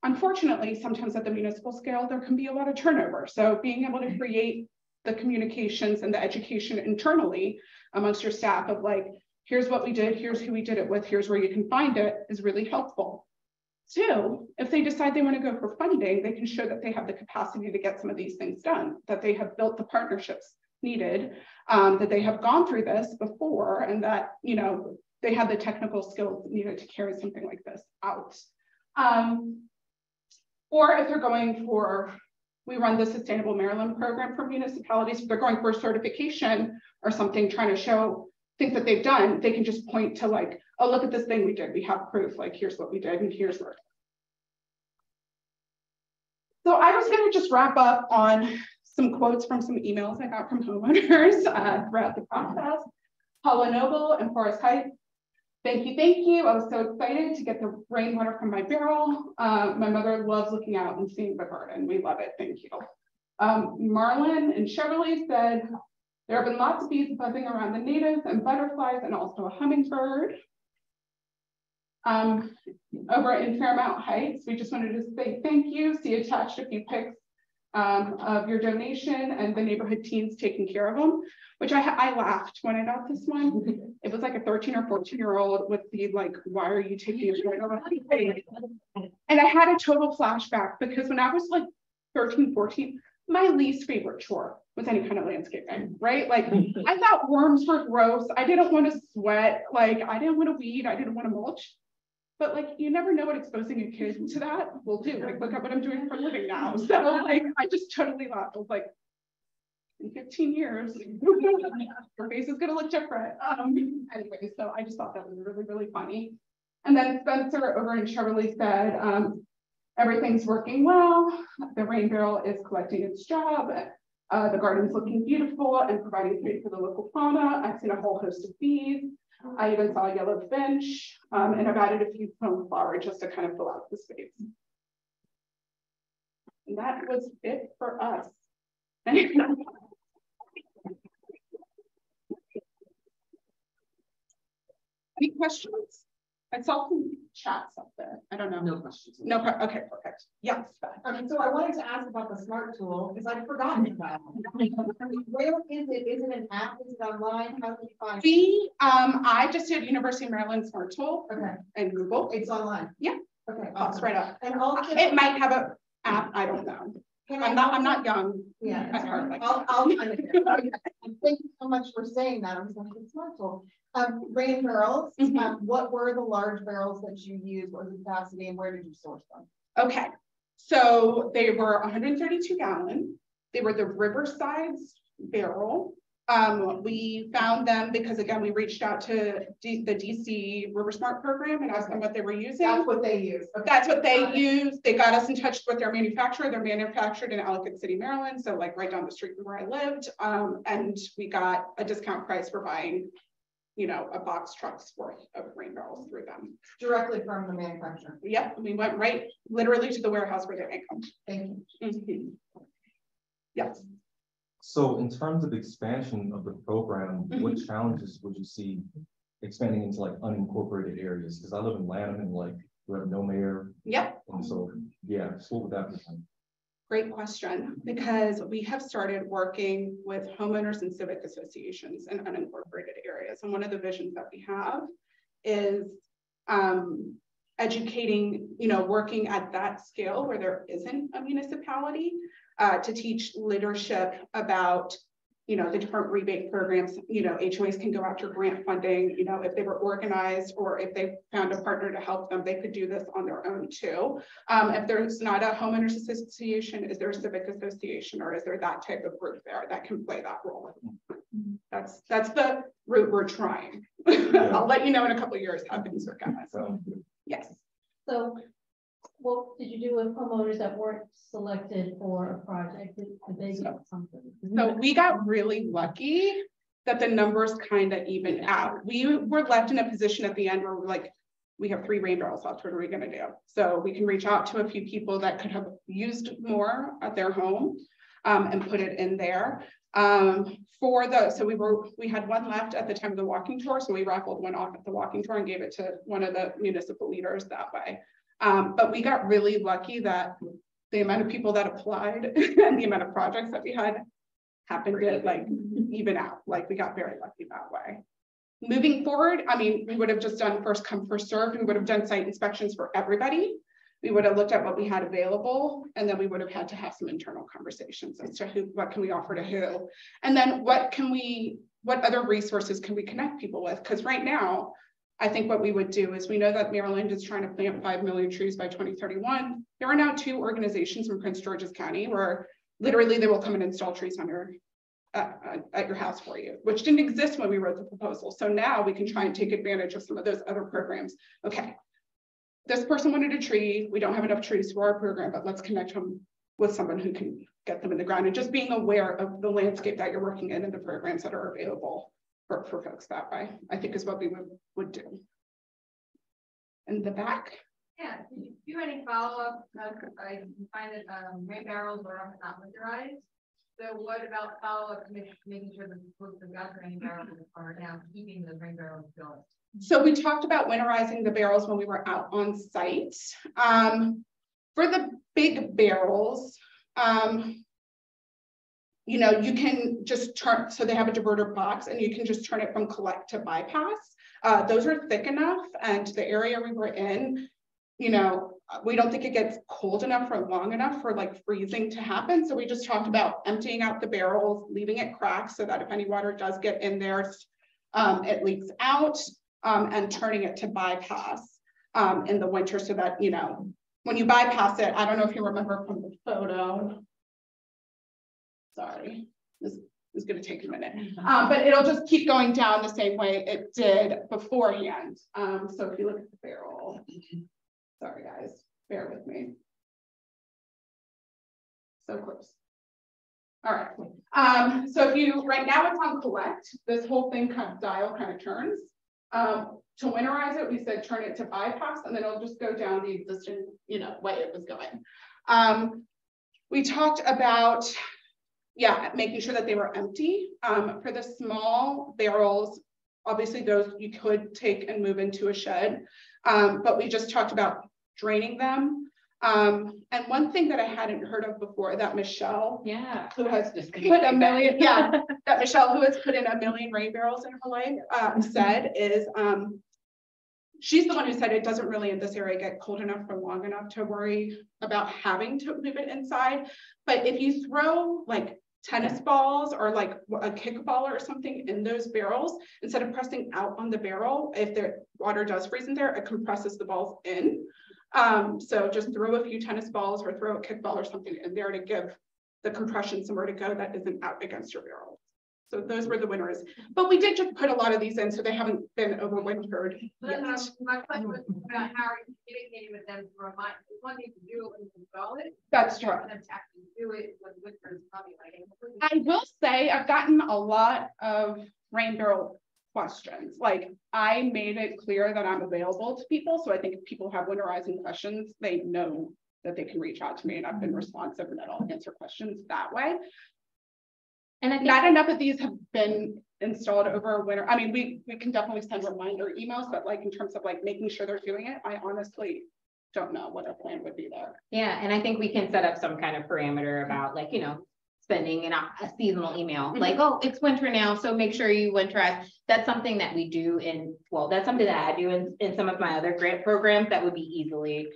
unfortunately, sometimes at the municipal scale, there can be a lot of turnover. So being able to create the communications and the education internally amongst your staff of like, here's what we did, here's who we did it with, here's where you can find it is really helpful. Two, if they decide they want to go for funding, they can show that they have the capacity to get some of these things done, that they have built the partnerships needed, that they have gone through this before, and that, you know, they have the technical skills needed to carry something like this out. Or if they're going for, we run the Sustainable Maryland program for municipalities, if they're going for a certification or something, trying to show things that they've done, they can just point to like, oh, look at this thing we did. We have proof, like here's what we did and here's where. So I was gonna just wrap up on some quotes from some emails I got from homeowners throughout the process. Paula Noble and Forest Heights. Thank you. I was so excited to get the rainwater from my barrel. My mother loves looking out and seeing the garden. We love it, thank you. Marlon and Chevrolet said, There have been lots of bees buzzing around the natives and butterflies and also a hummingbird. Over in Fairmount Heights, we just wanted to say thank you. See attached a few pics of your donation and the neighborhood teens taking care of them, which I laughed when I got this one. It was like a 13 or 14-year-old with the like, why are you taking care of them? And I had a total flashback because when I was like 13, 14, my least favorite chore was any kind of landscaping, right? Like I thought worms were gross. I didn't want to sweat. Like I didn't want to weed. I didn't want to mulch. But like, you never know what exposing a kid to that will do. Like, look at what I'm doing for a living now. So like, I just totally laughed. I was like, in 15 years, your face is gonna look different. Anyway, so I just thought that was really, really funny. And then Spencer over in Cheverly said, everything's working well. The rain barrel is collecting its job. The garden's looking beautiful and providing food for the local fauna. I've seen a whole host of bees. I even saw a yellow finch, and I've added a few coneflower just to kind of fill out the space. And that was it for us. Any questions? I saw some chats up there. I don't know.
No questions.
No, okay, perfect. Yes.
So I wanted to ask about the smart tool because I'd forgotten about it. Where is it? Is it an app? Is it online? How do you find it?
I just did University of Maryland Smart Tool.
Okay.
And Google.
It's online.
Yeah.
Okay.
Pops right up.
And also,
it might have an app. I don't know. I'm not young.
Yeah.
At heart, like
I'll find it. Okay. Thank you so much for saying that. I was like, it's smart tool. Rain barrels. What were the large barrels that you used? What was the capacity and where did you source them?
Okay. So they were 132 gallon. They were the Riverside's barrel. We found them because again, we reached out to the DC River Smart program and asked them what they were using.
That's what they use. Okay.
That's what they use. They got us in touch with their manufacturer. They're manufactured in Ellicott City, Maryland. So like right down the street from where I lived. And we got a discount price for buying, you know, a box truck's worth of rain barrels through them.
Directly from the manufacturer.
Yep. We went right literally to the warehouse where they make them.
Thank you.
Yes.
So in terms of expansion of the program, what challenges would you see expanding into like unincorporated areas? Because I live in Lanham and like we have no mayor.
Yep.
And so, yeah, so what would that be like?
Great question, because we have started working with homeowners and civic associations in unincorporated areas. And one of the visions that we have is educating, you know, working at that scale where there isn't a municipality to teach leadership about, you know, the different rebate programs. You know, HOAs can go after grant funding. You know, if they were organized or if they found a partner to help them, they could do this on their own too. If there's not a homeowners association, is there a civic association, or is there that type of group there that can play that role? That's the route we're trying.
Yeah.
I'll let you know in a couple of years how things work out. So yes.
So what did you do with homeowners that weren't selected for a project? Did they get something?
So we got really lucky that the numbers kind of evened out. We were left in a position at the end where we're like, we have 3 rain barrels left. What are we going to do? So we can reach out to a few people that could have used more at their home and put it in there. So we had 1 left at the time of the walking tour. So we raffled 1 off at the walking tour and gave it to one of the municipal leaders that way. But we got really lucky that the amount of people that applied and the amount of projects that we had happened to like even out. Like we got very lucky that way. Moving forward, I mean, we would have just done first come, first served. We would have done site inspections for everybody. We would have looked at what we had available, and then we would have had to have some internal conversations as to what can we offer to who, and then what other resources can we connect people with? Because right now, I think what we would do is, we know that Maryland is trying to plant 5 million trees by 2031. There are now 2 organizations in Prince George's County where literally they will come and install trees on your at your house for you, which didn't exist when we wrote the proposal. So now we can try and take advantage of some of those other programs. Okay, this person wanted a tree. We don't have enough trees for our program, but let's connect them with someone who can get them in the ground, and just being aware of the landscape that you're working in and the programs that are available for folks that way, I think is what we would do. In the back.
Yeah, did you do any follow-up? I find that rain barrels were not winterized. So what about follow-up, making sure that the gas rain barrels are now keeping the rain barrels going?
So we talked about winterizing the barrels when we were out on site. For the big barrels, you know, you can just turn, so they have a diverter box and you can just turn it from collect to bypass. Those are thick enough, and the area we were in, you know, we don't think it gets cold enough or long enough for like freezing to happen. So we just talked about emptying out the barrels, leaving it cracked so that if any water does get in there, it leaks out, and turning it to bypass in the winter so that, you know, when you bypass it, I don't know if you remember from the photo. Sorry, this is going to take a minute, but it'll just keep going down the same way it did beforehand. So if you look at the barrel, sorry guys, bear with me. So close. All right. So if you, right now it's on collect, this whole thing kind of dial kind of turns. To winterize it, we said turn it to bypass, and then it'll just go down the existing, you know, way it was going. We talked about, yeah, making sure that they were empty. For the small barrels, obviously those you could take and move into a shed, but we just talked about draining them. And one thing that I hadn't heard of before, that Michelle,
Yeah,
who has just put a million, yeah, that Michelle, who has put in 1 million rain barrels in her life, said is, she's the one who said it doesn't really in this area get cold enough for long enough to worry about having to move it inside. But if you throw like tennis balls or like a kickball or something in those barrels, instead of pressing out on the barrel, if the water does freeze in there, it compresses the balls in. So just throw a few tennis balls or throw a kickball or something in there to give the compression somewhere to go that isn't out against your barrel. So those were the winners, but we did just put a lot of these in, so they haven't been overwintered yet.
My question was about how are you communicating with them to remind, one thing to do it and install it.
That's true.
And then to actually do it when winter is coming.
I will say I've gotten a lot of rain barrel questions. Like I made it clear that I'm available to people. So I think if people have winterizing questions, they know that they can reach out to me, and I've been responsive and that I'll answer questions that way. And I think not enough of these have been installed over winter. I mean, we can definitely send reminder emails, but like in terms of like making sure they're doing it, I honestly don't know what our plan would be there.
Yeah, and I think we can set up some kind of parameter about like, you know, sending a seasonal email, like, oh, it's winter now, so make sure you winterize. That's something that we do in, well, that's something that I do in some of my other grant programs that would be easily,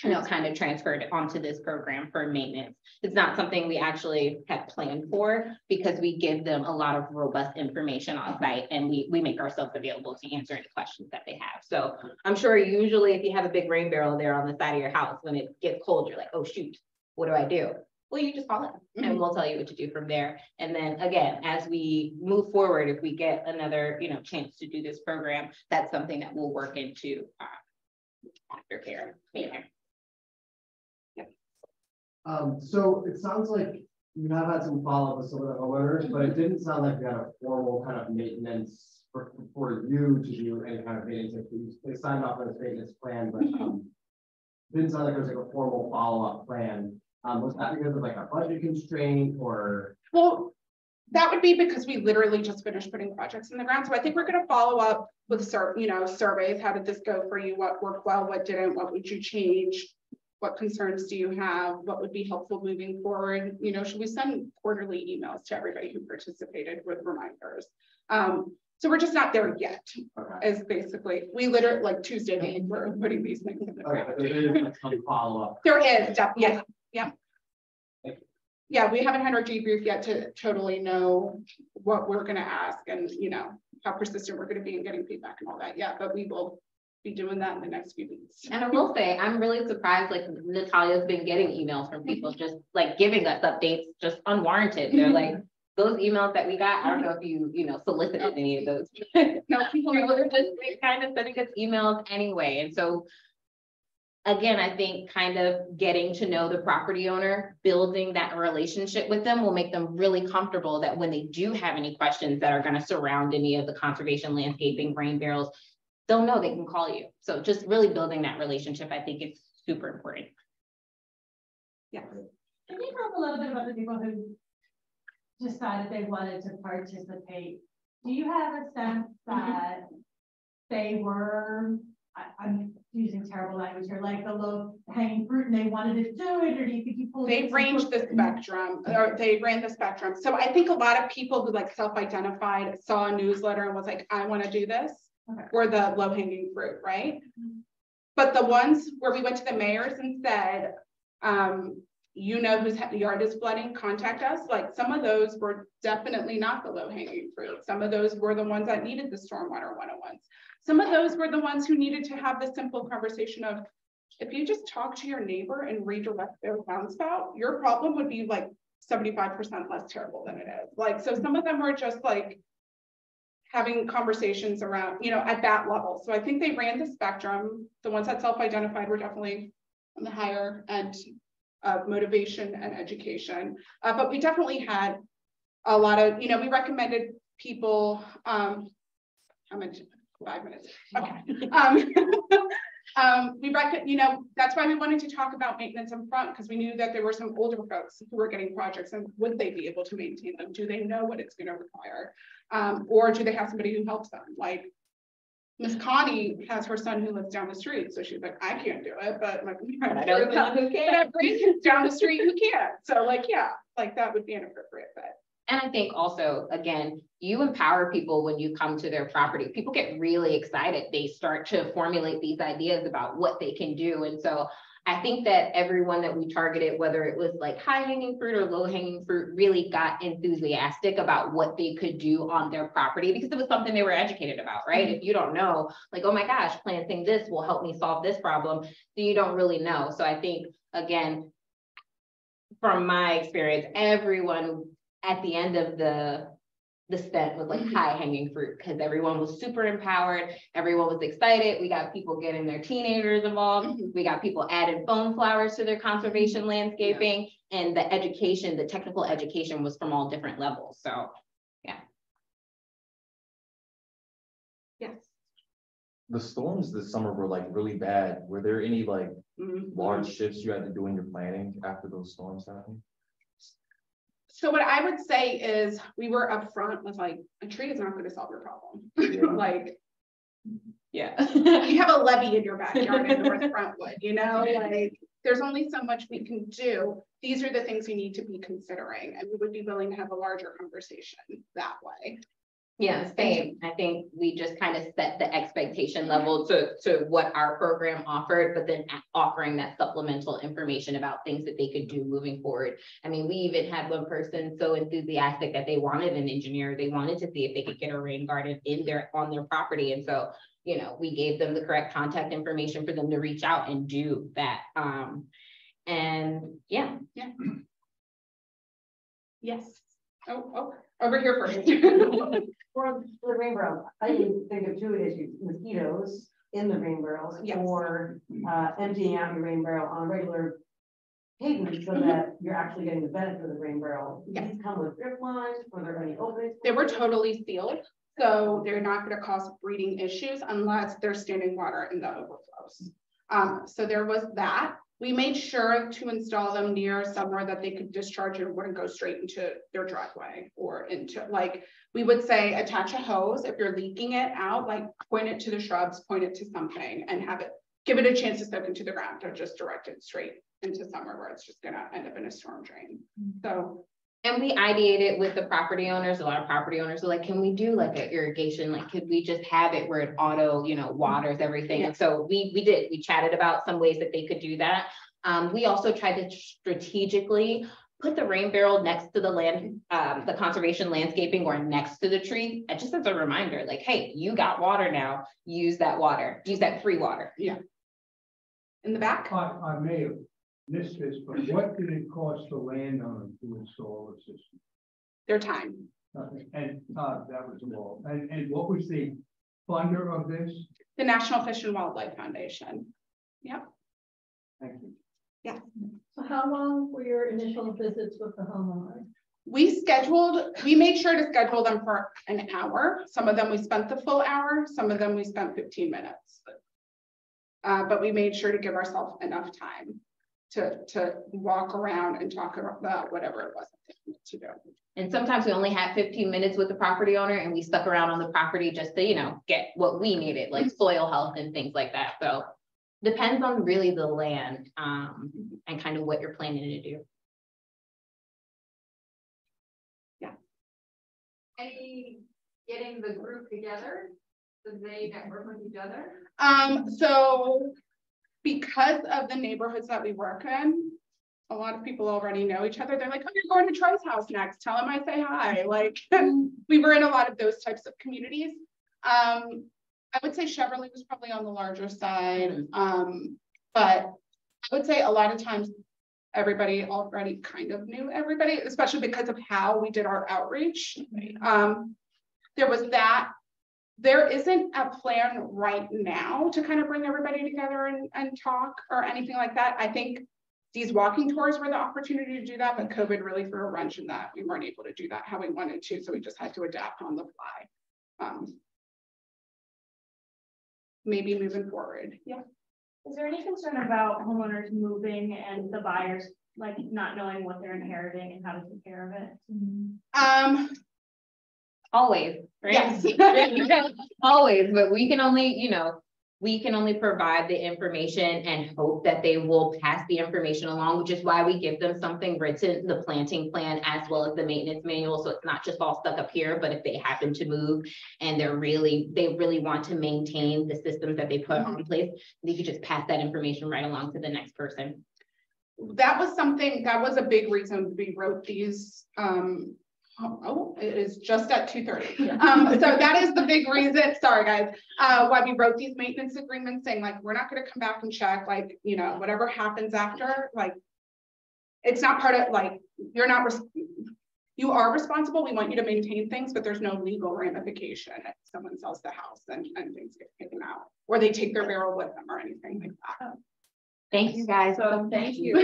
you know, kind of transferred onto this program for maintenance. It's not something we actually have planned for because we give them a lot of robust information on site, and we make ourselves available to answer any questions that they have. So I'm sure usually if you have a big rain barrel there on the side of your house, when it gets cold, you're like, oh shoot, what do I do? Well, you just call it and we'll tell you what to do from there. And then again, as we move forward, if we get another, you know, chance to do this program, that's something that we'll work into aftercare. Yeah.
So it sounds like you have had some follow-up with some of the homeowners, but it didn't sound like you had a formal kind of maintenance for you to do any kind of maintenance. They signed off on this maintenance plan, but didn't sound like there was like a formal follow-up plan. Was that because of like a budget constraint or?
Well, that would be because we literally just finished putting projects in the ground. So I think we're going to follow up with surveys. How did this go for you? What worked well? What didn't? What would you change? What concerns do you have? What would be helpful moving forward? You know, should we send quarterly emails to everybody who participated with reminders? So we're just not there yet. Okay. Is basically, we literally like Tuesday, we're putting these things in the ground.
Okay, but there is some follow-up.
There is, yeah. Yeah. Yeah, we haven't had our debrief yet to totally know what we're going to ask and, you know, how persistent we're going to be in getting feedback and all that. Yeah, but we will be doing that in the next few weeks.
And I will say, I'm really surprised, like Natalia's been getting emails from people just like giving us updates, just unwarranted. They're like, those emails that we got, I don't know if you know, solicited any of those. No, people are just kind of sending us emails anyway. And so again, I think kind of getting to know the property owner, building that relationship with them will make them really comfortable that when they do have any questions that are going to surround any of the conservation, landscaping, rain barrels, they'll know they can call you. So just really building that relationship, I think is super important.
Yeah.
Can you talk a little bit about the people who decided they wanted to participate, do you have a sense that they were, I'm using terrible language here, like the low hanging fruit and they wanted to do it, or do you think you pulled?
They ranged the spectrum, or they ran the spectrum. So I think a lot of people who like self-identified saw a newsletter and was like, I want to do this, were the low hanging fruit, right? But the ones where we went to the mayors and said, you know whose yard is flooding, contact us. Like some of those were definitely not the low hanging fruit. Some of those were the ones that needed the stormwater 101s. Some of those were the ones who needed to have the simple conversation of, if you just talk to your neighbor and redirect their downspout, your problem would be like 75% less terrible than it is. Like, so some of them were just like having conversations around, you know, at that level. So I think they ran the spectrum. The ones that self-identified were definitely on the higher end of motivation and education. But we definitely had a lot of, you know, we recommended people, how much? 5 minutes. Okay. You know, that's why we wanted to talk about maintenance up front, because we knew that there were some older folks who were getting projects, and would they be able to maintain them? Do they know what it's going to require? Or do they have somebody who helps them? Like Miss Connie has her son who lives down the street, so she's like, I can't do it, but my grandkids down the street who can. So like, yeah, like that would be an appropriate fit.
And I think also, again, you empower people when you come to their property. People get really excited. They start to formulate these ideas about what they can do. And so I think that everyone that we targeted, whether it was like high hanging fruit or low hanging fruit, really got enthusiastic about what they could do on their property, because it was something they were educated about, right? If you don't know, like, oh my gosh, planting this will help me solve this problem, then you don't really know. So I think, again, from my experience, everyone at the end of the spent was like high hanging fruit, because everyone was super empowered. Everyone was excited. We got people getting their teenagers involved. We got people adding foam flowers to their conservation landscaping, and the education, the technical education was from all different levels. So yeah.
Yes.
The storms this summer were like really bad. Were there any like large shifts you had to do in your planning after those storms happened?
So what I would say is we were upfront with like, a tree is not going to solve your problem. Like, yeah, you have a levee in your backyard in North Brentwood, you know, like there's only so much we can do. These are the things you need to be considering, and we would be willing to have a larger conversation that way.
Yeah, same. I think we just kind of set the expectation level to what our program offered, but then offering that supplemental information about things that they could do moving forward. I mean, we even had one person so enthusiastic that they wanted an engineer. They wanted to see if they could get a rain garden on their property. And so, you know, we gave them the correct contact information for them to reach out and do that. And yeah.
Yes. Oh, over here first.
For the rain barrel, I can think of two issues: mosquitoes in the rain barrels, or emptying out your rain barrel on regular pavement so that you're actually getting the benefit of the rain barrel. These come with drip lines, or there any openings?
They were totally sealed, so they're not going to cause breeding issues unless there's standing water in the overflows. So there was that. We made sure to install them near somewhere that they could discharge and wouldn't go straight into their driveway, or into, like, we would say attach a hose. If you're leaking it out, like point it to the shrubs, point it to something, and give it a chance to soak into the ground. Don't just direct it straight into somewhere where it's just gonna end up in a storm drain. So.
And we ideated with the property owners. A lot of property owners are like, can we do like an irrigation? Like, could we just have it where it auto, you know, waters everything? And so we chatted about some ways that they could do that. We also tried to strategically put the rain barrel next to the conservation landscaping, or next to the tree. And just as a reminder, like, hey, you got water now, use that water, use that free water.
Yeah. In the back?
I may have missed this, but what did it cost the landowner to install the system?
Their time.
And that was all. And what was the funder of this?
The National Fish and Wildlife Foundation. Yep.
Thank you.
Yeah.
So how long were your initial visits with the homeowner?
We made sure to schedule them for an hour. Some of them we spent the full hour, some of them we spent 15 minutes. But we made sure to give ourselves enough time. to walk around and talk about whatever it was to do.
And sometimes we only had 15 minutes with the property owner and we stuck around on the property just to, you know, get what we needed, like soil health and things like that. So depends on really the land and kind of what you're planning to do.
Yeah.
Any getting the group together so they network with each other?
So because of the neighborhoods that we work in, a lot of people already know each other. They're like, oh, you're going to Troy's house next. Tell him I say hi. Like we were in a lot of those types of communities. I would say Cheverly was probably on the larger side. But I would say a lot of times everybody already kind of knew everybody, especially because of how we did our outreach. There was that. There isn't a plan right now to kind of bring everybody together and talk or anything like that. I think these walking tours were the opportunity to do that, but COVID really threw a wrench in that. We weren't able to do that how we wanted to, so we just had to adapt on the fly. Maybe moving forward. Yeah.
Is there any concern about homeowners moving and the buyers like not knowing what they're inheriting and how to take care of it?
Always, right?
Yes.
Always, but we can only, you know, we can only provide the information and hope that they will pass the information along, which is why we give them something written, the planting plan, as well as the maintenance manual. So it's not just all stuck up here, but if they happen to move and they really want to maintain the systems that they put on place, they could just pass that information right along to the next person.
That was something, that was a big reason we wrote these. It is just at 2:30. So that is the big reason, sorry guys, why we wrote these maintenance agreements saying like, we're not going to come back and check, like, you know, whatever happens after, like, it's not part of, like, you are responsible. We want you to maintain things, but there's no legal ramification if someone sells the house and things get taken out, or they take their barrel with them or anything like that.
Thank you guys.
So thank you.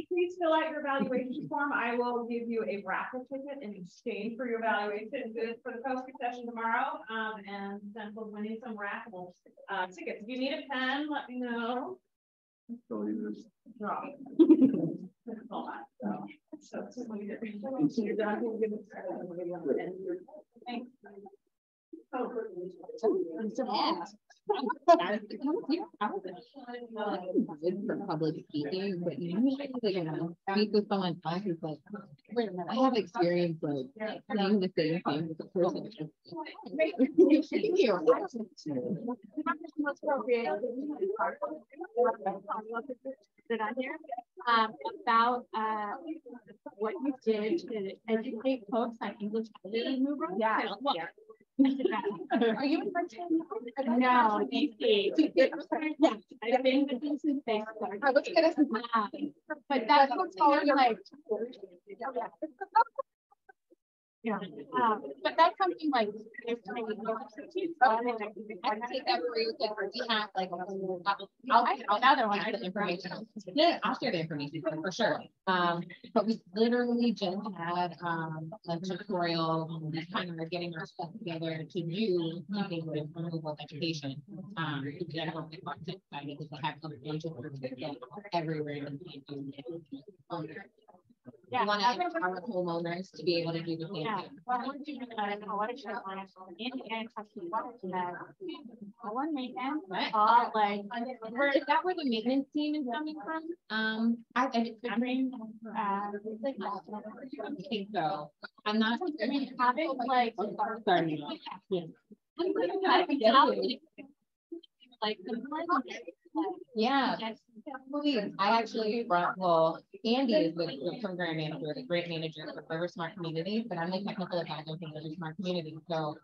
Please fill out your evaluation form. I will give you a raffle ticket in exchange for your evaluation. Good for the poster session tomorrow. And then we're winning some raffle tickets. If you need a pen, let me know. Drop it.
For public speaking, but usually you know, speak with someone who's like, wait a minute, I have experience like saying the same thing with the person.
About what you did to educate folks on English movers. Yeah. Are you in Virginia? No, DC. Yeah, I've been to DC. But that's what's all like. Yeah, but that's something like I take that for you. We have like I'll another one of the information. Yeah, I'll share the information for sure. But we literally just had a tutorial. We kind of are getting our stuff together to do something with removal education. General content because they have a bunch of everywhere. Yeah, we want to empower homeowners to be able to do the same thing. Well, I want to do is that where the maintenance team is coming from? I think so. I'm not. I mean, having like sorry. Yeah, I actually brought, well, Andy is the program manager, the grant manager for Forever Smart Communities, but I'm the technical advisor for Forever Smart Communities. So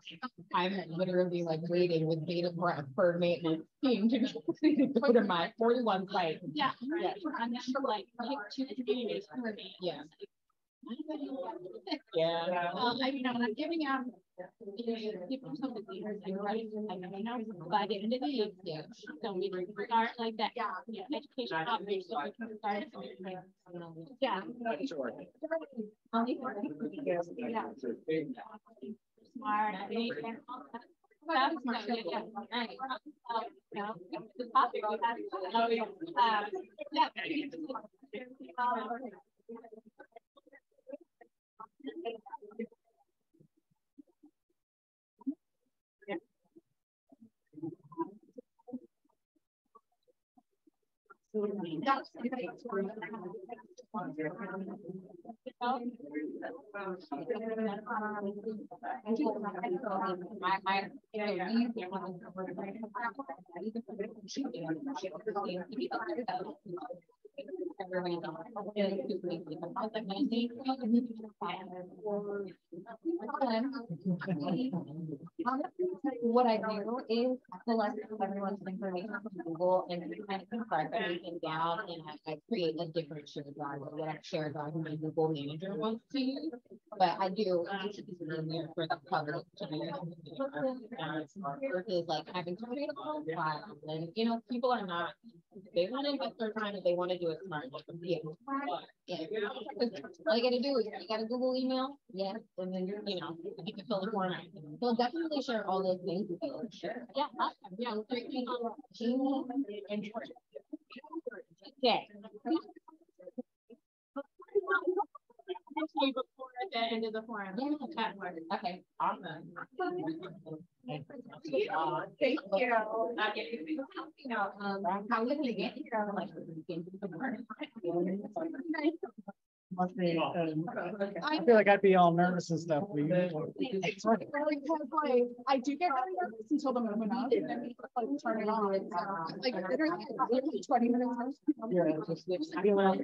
I'm literally like waiting with data for maintenance team to go to my 41 sites. Yeah, yeah. I'm sure like two communities for me. Yeah. Yeah. I mean, I'm giving out people something by the end of the year. Yeah. So we start like that. Yeah. Education outreach. So we can start. Yeah. Smart. What I do is collect everyone's information from Google and kind of compress everything down, and I create a different shared drive, or whatever shared drive my Google manager wants to use. But I do in there for the public to be versus like having to create a whole file. And you know, people are not, they want to invest their time if they want to do it smart. Yeah. All you gotta do is you got a Google email, yes, and then you know, you can fill the form out. So definitely share all those things with you. Sure. Yeah, awesome. Yeah, Gmail and okay.
Before at the end of the forum.
Yeah. Okay, awesome.
Thank you.
You know, how would we get here? Like,
I feel like I'd be all nervous and stuff.
Because like I do get really nervous until the moment of, and then like turn it on. So, like literally 20 minutes.
Yeah, just feel like